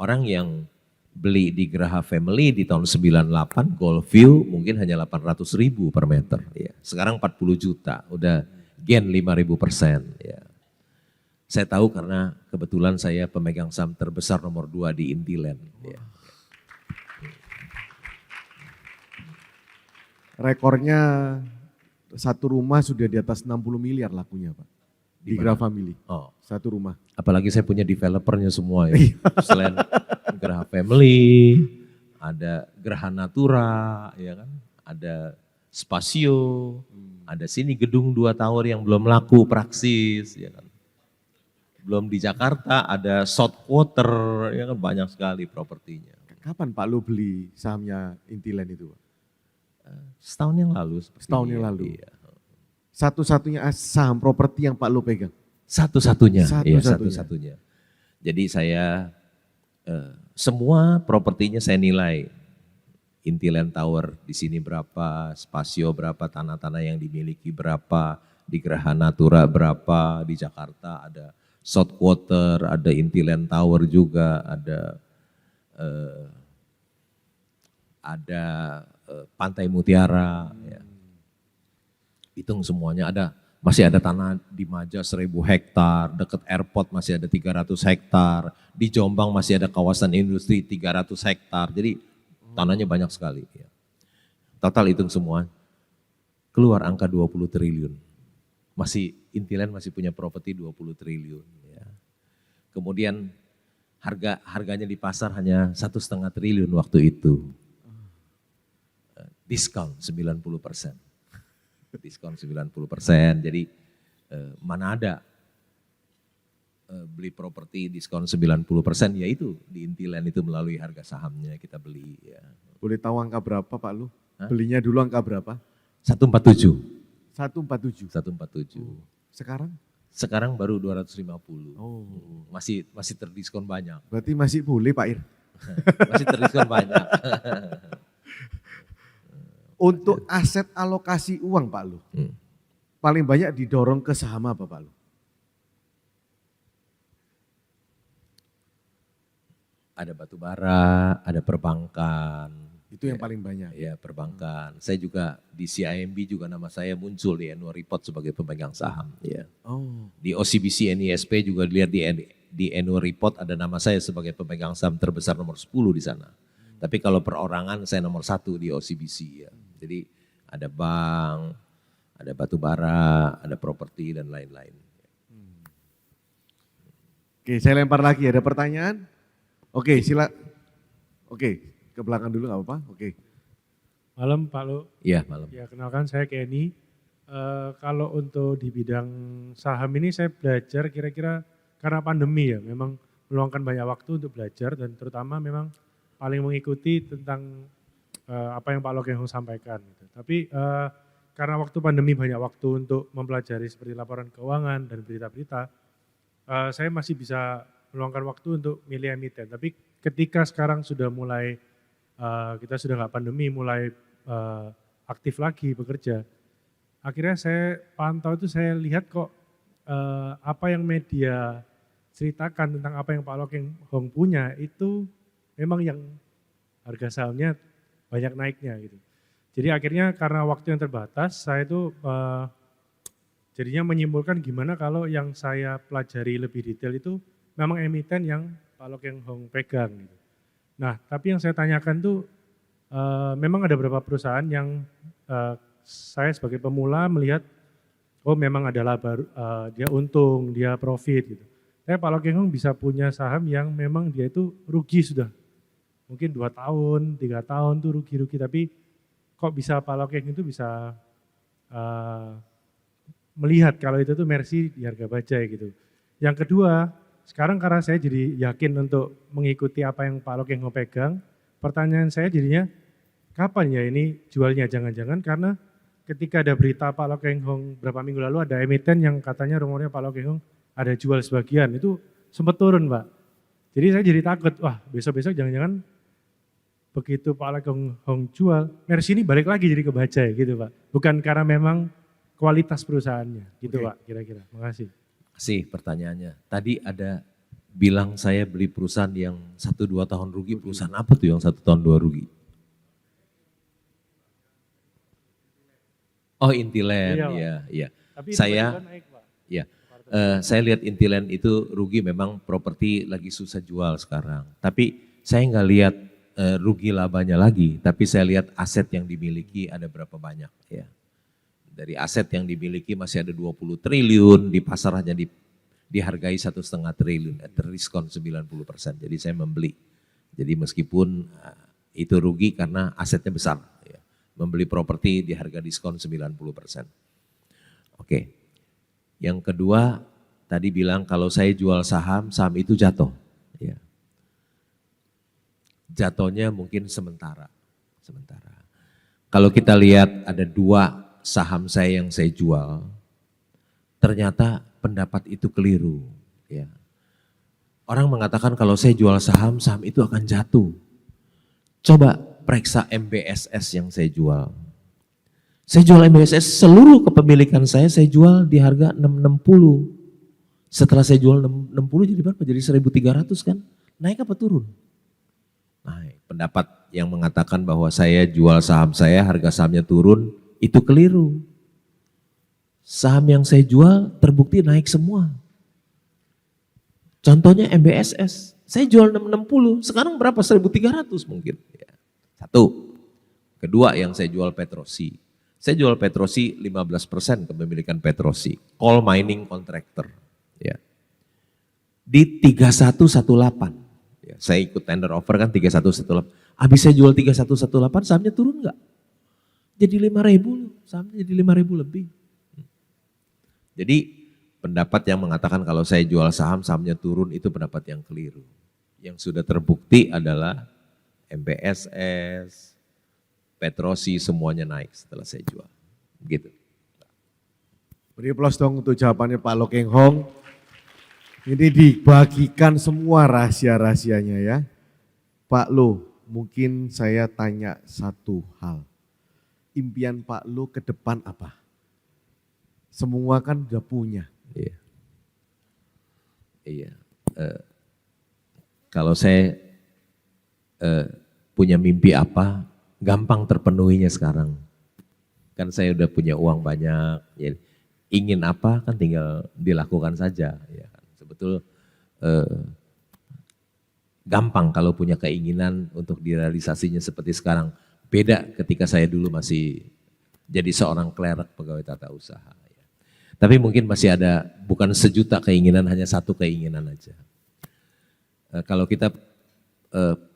Speaker 1: Orang yang beli di Graha Family di tahun 98, Goldview mungkin hanya 800.000 per meter. Ya. Sekarang 40 juta, udah gain 5.000%. Ya. Saya tahu karena kebetulan saya pemegang saham terbesar nomor 2 di Intiland. Ya.
Speaker 2: Rekornya satu rumah sudah di atas 60 miliar lakunya Pak. Di Graha Family.
Speaker 1: Oh.
Speaker 2: Satu rumah.
Speaker 1: Apalagi saya punya developernya semua ya. Selain Graha Family, ada Graha Natura, ya kan? Ada Spasio, ada sini gedung 2 tower yang belum laku praksis, ya kan? Belum di Jakarta ada South Quarter, ya kan banyak sekali propertinya.
Speaker 2: Kapan Pak Lu beli sahamnya Intiland itu Pak?
Speaker 1: Setahun yang lalu.
Speaker 2: Setahun yang lalu.
Speaker 1: Iya.
Speaker 2: Satu-satunya saham properti yang Pak Lu pegang?
Speaker 1: Satu-satunya. Iya,
Speaker 2: Satu-satunya.
Speaker 1: satu-satunya. Jadi saya semua propertinya saya nilai. Intiland Tower di sini berapa, Spasio berapa, tanah-tanah yang dimiliki berapa, di Graha Natura berapa, di Jakarta ada South Quarter, ada Intiland Tower juga, ada Pantai Mutiara. Ya. Hitung semuanya ada. Masih ada tanah di Maja 1.000 hektar, dekat airport masih ada 300 hektar, di Jombang masih ada kawasan industri 300 hektar, jadi tanahnya banyak sekali. Ya. Total hitung semua, keluar angka 20 triliun. Intiland masih punya properti 20 triliun. Ya. Kemudian harganya di pasar hanya 1,5 triliun waktu itu. Diskon 90%. diskon 90%. Jadi mana ada beli properti diskon 90%, yaitu di Intiland itu melalui harga sahamnya kita beli. Ya.
Speaker 2: Boleh tahu angka berapa Pak Lu?
Speaker 1: Hah?
Speaker 2: Belinya dulu angka berapa?
Speaker 1: 147.
Speaker 2: 147.
Speaker 1: 147.
Speaker 2: Sekarang?
Speaker 1: Sekarang baru 250.
Speaker 2: Oh.
Speaker 1: Masih terdiskon banyak.
Speaker 2: Berarti masih boleh Pak Ir.
Speaker 1: Masih terdiskon banyak.
Speaker 2: Untuk aset alokasi uang Pak Lu, paling banyak didorong ke saham apa Pak Lu?
Speaker 1: Ada batu bara, ada perbankan.
Speaker 2: Itu yang paling banyak.
Speaker 1: Ya, perbankan. Saya juga di CIMB juga nama saya muncul di annual report sebagai pemegang saham. Ya.
Speaker 2: Oh.
Speaker 1: Di OCBC NISP juga dilihat di annual report ada nama saya sebagai pemegang saham terbesar nomor 10 di sana. Tapi kalau perorangan saya nomor 1 di OCBC. Ya. Jadi ada bank, ada batu bara, ada properti dan lain-lain.
Speaker 2: Oke, saya lempar lagi. Ada pertanyaan? Oke, Oke, ke belakang dulu nggak apa-apa. Oke.
Speaker 9: Malam Pak Lu.
Speaker 1: Iya, malam.
Speaker 9: Ya, kenalkan saya Kenny. Kalau untuk di bidang saham ini saya belajar kira-kira karena pandemi ya, memang meluangkan banyak waktu untuk belajar dan terutama memang paling mengikuti tentang apa yang Pak Lokeng sampaikan. Gitu. Tapi karena waktu pandemi banyak waktu untuk mempelajari seperti laporan keuangan dan berita-berita, saya masih bisa meluangkan waktu untuk milih emiten. Tapi ketika sekarang sudah mulai, kita sudah nggak pandemi, mulai aktif lagi bekerja, akhirnya saya pantau itu saya lihat kok apa yang media ceritakan tentang apa yang Pak Lokeng Hong punya itu memang yang harga sahamnya banyak naiknya gitu. Jadi akhirnya karena waktu yang terbatas, saya itu jadinya menyimpulkan gimana kalau yang saya pelajari lebih detail itu memang emiten yang Pak Lokeng Hong pegang. Gitu. Nah, tapi yang saya tanyakan tuh memang ada beberapa perusahaan yang saya sebagai pemula melihat, oh memang ada laba, dia untung, dia profit gitu. Tapi Pak Lokeng Hong bisa punya saham yang memang dia itu rugi sudah. Mungkin 2 tahun, 3 tahun tuh rugi-rugi, tapi kok bisa Pak Lokeng itu bisa melihat kalau itu tuh Mercy di harga bajai gitu. Yang kedua, sekarang karena saya jadi yakin untuk mengikuti apa yang Pak Lokeng pegang, pertanyaan saya jadinya, kapan ya ini jualnya? Jangan-jangan karena ketika ada berita Pak Lokeng Hong berapa minggu lalu ada emiten yang katanya rumornya Pak Lokeng Hong ada jual sebagian, itu sempat turun Pak. Jadi saya jadi takut, wah besok-besok jangan-jangan begitu Pak Lokeng Hong jual, Mercy ini balik lagi jadi ke bajai gitu Pak. Bukan karena memang kualitas perusahaannya gitu Pak kira-kira. Makasih.
Speaker 1: Kasih pertanyaannya. Tadi ada bilang saya beli perusahaan yang 1-2 tahun rugi. Perusahaan apa tuh yang 1 tahun 2 rugi? Oh Intiland,
Speaker 9: Iya,
Speaker 1: ya, ya.
Speaker 9: Tapi
Speaker 1: Saya,
Speaker 9: tiba-tiba naik Pak.
Speaker 1: ya, saya lihat Intiland itu rugi, memang properti lagi susah jual sekarang. Tapi saya nggak lihat rugi labanya lagi, tapi saya lihat aset yang dimiliki ada berapa banyak. Ya. Dari aset yang dimiliki masih ada 20 triliun, di pasar hanya dihargai 1,5 triliun, terdiskon 90%. Jadi saya membeli. Jadi meskipun itu rugi karena asetnya besar. Ya. Membeli properti di harga diskon 90%. Oke. Yang kedua, tadi bilang kalau saya jual saham, saham itu jatuh. Ya. Jatuhnya mungkin sementara. Kalau kita lihat ada 2 saham saya yang saya jual, ternyata pendapat itu keliru. Ya. Orang mengatakan kalau saya jual saham, saham itu akan jatuh. Coba periksa MBSS yang saya jual. Saya jual MBSS, seluruh kepemilikan saya jual di harga 660. Setelah saya jual 60 jadi berapa? Jadi 1.300 kan? Naik apa turun? Naik. Pendapat yang mengatakan bahwa saya jual saham saya, harga sahamnya turun, itu keliru. Saham yang saya jual terbukti naik semua. Contohnya MBSS, saya jual 660, sekarang berapa? 1.300 mungkin. Ya. 1. Kedua yang saya jual Petrosi. Saya jual Petrosi 15% kepemilikan Petrosi, coal mining contractor. Ya. Di 3118. Ya, saya ikut tender offer kan 3118. Habis saya jual 3118, sahamnya turun enggak? Jadi 5.000, sahamnya jadi 5.000 lebih. Jadi pendapat yang mengatakan kalau saya jual saham, sahamnya turun itu pendapat yang keliru. Yang sudah terbukti adalah MBSS, Petrosi semuanya naik setelah saya jual. Gitu.
Speaker 2: Beri aplaus dong untuk jawabannya Pak Lo Keng Hong. Ini dibagikan semua rahasia-rahasianya ya. Pak Lo, mungkin saya tanya satu hal. Impian Pak Lo ke depan apa? Semua kan udah punya.
Speaker 1: Iya. Iya. Kalau saya punya mimpi apa, gampang terpenuhinya sekarang. Kan saya udah punya uang banyak. Ya, ingin apa kan tinggal dilakukan saja. Ya, sebetul gampang kalau punya keinginan untuk direalisasinya seperti sekarang. Beda ketika saya dulu masih jadi seorang klerk pegawai tata usaha. Ya. Tapi mungkin masih ada bukan sejuta keinginan, hanya satu keinginan aja. Kalau kita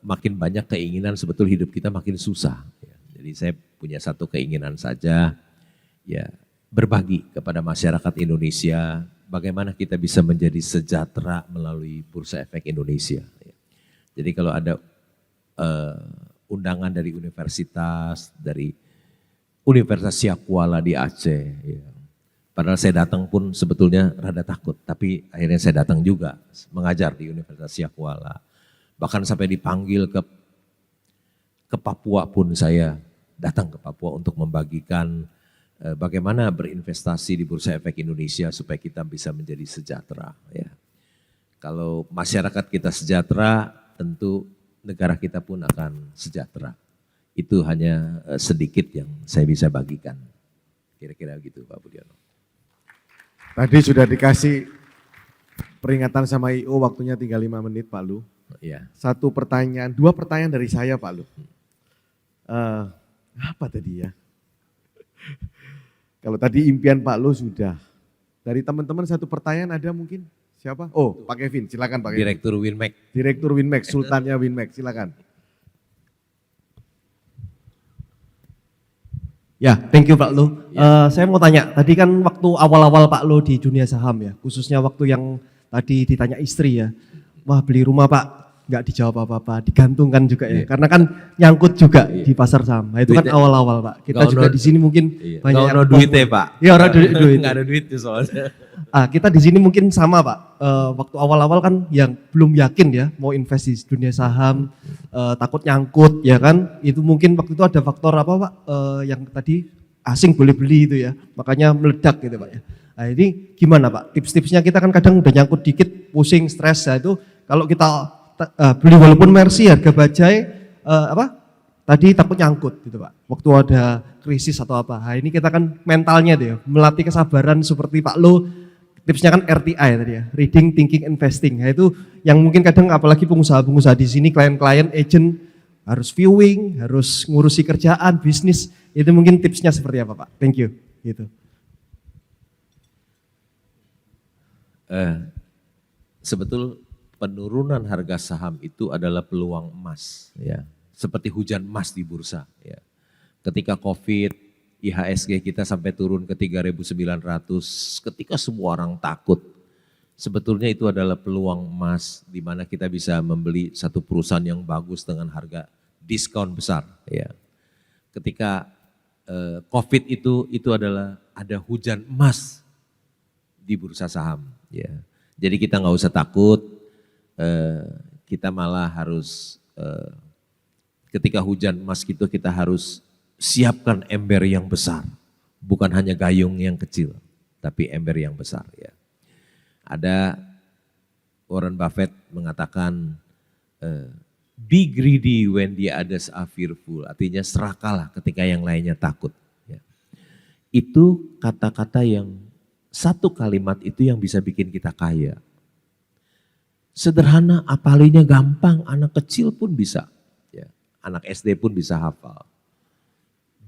Speaker 1: makin banyak keinginan, sebetul hidup kita makin susah. Ya. Jadi saya punya satu keinginan saja, ya berbagi kepada masyarakat Indonesia, bagaimana kita bisa menjadi sejahtera melalui Bursa Efek Indonesia. Ya. Jadi kalau ada undangan dari Universitas Syakuala di Aceh, ya. Padahal saya datang pun sebetulnya rada takut, tapi akhirnya saya datang juga mengajar di Universitas Syakuala. Bahkan sampai dipanggil ke Papua pun saya datang ke Papua untuk membagikan bagaimana berinvestasi di Bursa Efek Indonesia supaya kita bisa menjadi sejahtera. Ya. Kalau masyarakat kita sejahtera, tentu negara kita pun akan sejahtera. Itu hanya sedikit yang saya bisa bagikan. Kira-kira gitu Pak Budiono.
Speaker 2: Tadi sudah dikasih peringatan sama IO, waktunya tinggal 5 menit Pak Lu.
Speaker 1: Ya.
Speaker 2: Dua pertanyaan dari saya Pak Lu. Apa tadi ya? Kalau tadi impian Pak Lu sudah. Dari teman-teman satu pertanyaan ada mungkin? Siapa? Oh, Pak Kevin, silakan Pak Kevin.
Speaker 1: Direktur Winmax.
Speaker 2: Direktur Winmax, sultannya Winmax, silakan.
Speaker 10: Ya, thank you Pak Lu. Saya mau tanya, tadi kan waktu awal-awal Pak Lu di dunia saham ya, khususnya waktu yang tadi ditanya istri ya, wah beli rumah Pak, nggak dijawab apa-apa, digantungkan juga ya, karena kan nyangkut juga di pasar saham. Nah, itu kan awal-awal Pak. Kita juga di sini mungkin banyak yang
Speaker 1: duitnya Pak.
Speaker 10: Iya, orang duit.
Speaker 1: Nggak ada duit soalnya.
Speaker 10: Kita di sini mungkin sama Pak. Waktu awal-awal kan yang belum yakin ya mau invest di dunia saham, takut nyangkut ya kan. Itu mungkin waktu itu ada faktor apa Pak? Yang tadi asing boleh beli itu ya, makanya meledak gitu Pak ya. Nah ini gimana Pak? Tips-tipsnya kita kan kadang udah nyangkut dikit, pusing, stres ya itu. Kalau kita beli walaupun Mercy harga bajai tadi takut nyangkut gitu Pak. Waktu ada krisis atau apa. Nah ini kita kan mentalnya tuh ya, melatih kesabaran seperti Pak Lo. Tipsnya kan RTI tadi ya, reading, thinking, investing. Nah itu yang mungkin kadang apalagi pengusaha-pengusaha di sini, klien-klien, agent harus viewing, harus ngurusi kerjaan, bisnis. Itu mungkin tipsnya seperti apa Pak? Thank you. Gitu.
Speaker 1: Sebetul penurunan harga saham itu adalah peluang emas, ya, seperti hujan emas di bursa. Ya. Ketika COVID, IHSG kita sampai turun ke 3.900, ketika semua orang takut, sebetulnya itu adalah peluang emas di mana kita bisa membeli satu perusahaan yang bagus dengan harga diskon besar. Ya. Ketika COVID itu adalah ada hujan emas di bursa saham. Ya. Jadi kita nggak usah takut. Kita malah harus ketika hujan emas gitu kita harus siapkan ember yang besar, bukan hanya gayung yang kecil, tapi ember yang besar ya. Ada Warren Buffett mengatakan be greedy when the others are fearful, artinya serakalah ketika yang lainnya takut. Ya. Itu kata-kata yang satu kalimat itu yang bisa bikin kita kaya. Sederhana, apalinya gampang, anak kecil pun bisa. Ya. Anak SD pun bisa hafal.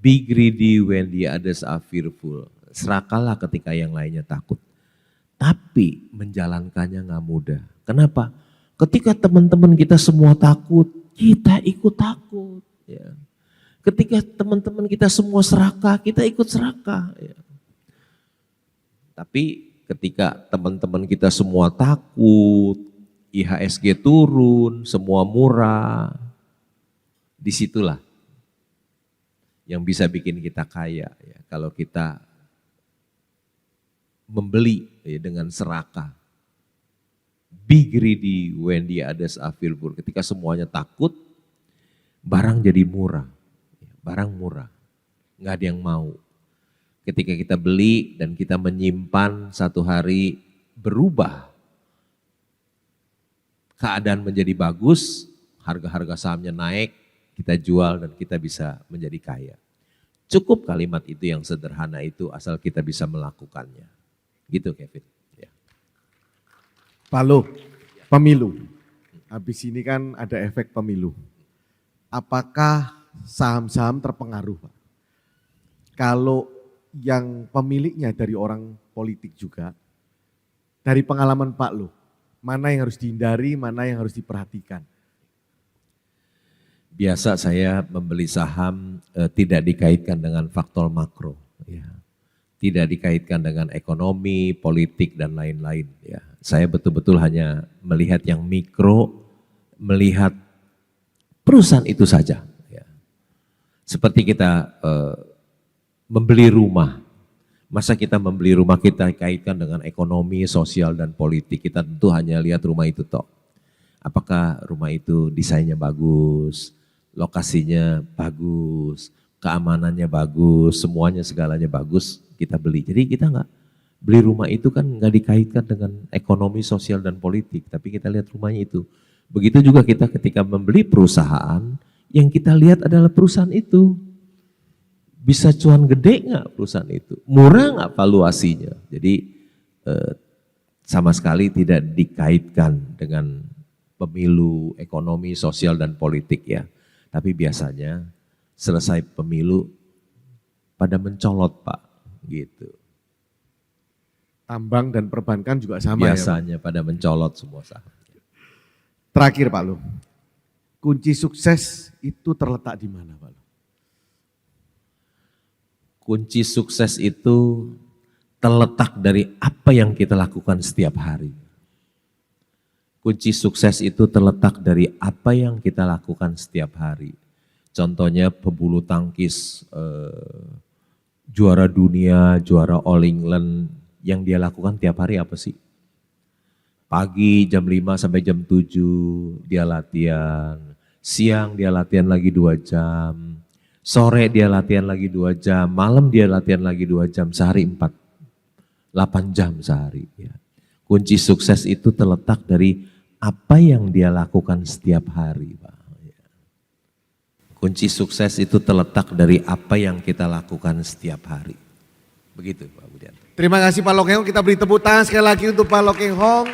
Speaker 1: Be greedy when the others are fearful. Serakalah ketika yang lainnya takut. Tapi menjalankannya gak mudah. Kenapa? Ketika teman-teman kita semua takut, kita ikut takut. Ya. Ketika teman-teman kita semua serakah, kita ikut serakah. Ya. Tapi ketika teman-teman kita semua takut, IHSG turun, semua murah, disitulah yang bisa bikin kita kaya. Ya. Kalau kita membeli ya, dengan serakah. Be greedy when the others are fearful. Ketika semuanya takut, barang jadi murah. Barang murah, nggak ada yang mau. Ketika kita beli dan kita menyimpan, satu hari berubah. Keadaan menjadi bagus, harga-harga sahamnya naik, kita jual dan kita bisa menjadi kaya. Cukup kalimat itu yang sederhana itu asal kita bisa melakukannya. Gitu Kevin. Ya.
Speaker 2: Pak Lo, pemilu. Habis ini kan ada efek pemilu. Apakah saham-saham terpengaruh, Pak? Kalau yang pemiliknya dari orang politik juga, dari pengalaman Pak Lo, mana yang harus dihindari, mana yang harus diperhatikan?
Speaker 1: Biasa saya membeli saham tidak dikaitkan dengan faktor makro, ya. Tidak dikaitkan dengan ekonomi, politik dan lain-lain. Ya. Saya betul-betul hanya melihat yang mikro, melihat perusahaan itu saja. Seperti kita membeli rumah, masa kita membeli rumah kita kaitkan dengan ekonomi, sosial, dan politik. Kita tentu hanya lihat rumah itu toh. Apakah rumah itu desainnya bagus, lokasinya bagus, keamanannya bagus, semuanya segalanya bagus, kita beli. Jadi kita nggak beli rumah itu kan nggak dikaitkan dengan ekonomi, sosial, dan politik, tapi kita lihat rumahnya itu. Begitu juga kita ketika membeli perusahaan, yang kita lihat adalah perusahaan itu. Bisa cuan gede nggak perusahaan itu? Murah nggak valuasinya? Jadi sama sekali tidak dikaitkan dengan pemilu, ekonomi, sosial, dan politik ya. Tapi biasanya selesai pemilu pada mencolot Pak, gitu.
Speaker 2: Tambang dan perbankan juga sama
Speaker 1: biasanya
Speaker 2: ya Pak?
Speaker 1: Pada mencolot semua saham.
Speaker 2: Terakhir Pak Lo. Kunci sukses itu terletak di mana, Pak?
Speaker 1: Kunci sukses itu terletak dari apa yang kita lakukan setiap hari. Kunci sukses itu terletak dari apa yang kita lakukan setiap hari. Contohnya pebulu tangkis, juara dunia, juara All England, yang dia lakukan tiap hari apa sih? Pagi jam 5 sampai jam 7 dia latihan, siang dia latihan lagi 2 jam, sore dia latihan lagi 2 jam, malam dia latihan lagi 2 jam, sehari 8 jam sehari. Ya. Kunci sukses itu terletak dari apa yang dia lakukan setiap hari, Pak. Ya. Kunci sukses itu terletak dari apa yang kita lakukan setiap hari. Begitu Pak Budianto.
Speaker 2: Terima kasih Pak Lokeng Hong, kita beri tepuk tangan sekali lagi untuk Pak Lokeng Hong.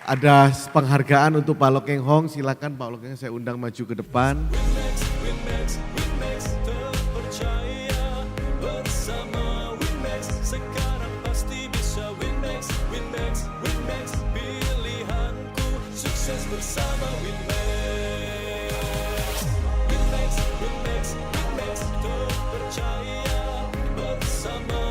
Speaker 2: Ada penghargaan untuk Pak Lokeng Hong, silakan Pak Lokeng Hong saya undang maju ke depan.
Speaker 11: Winmax, terpercaya bersama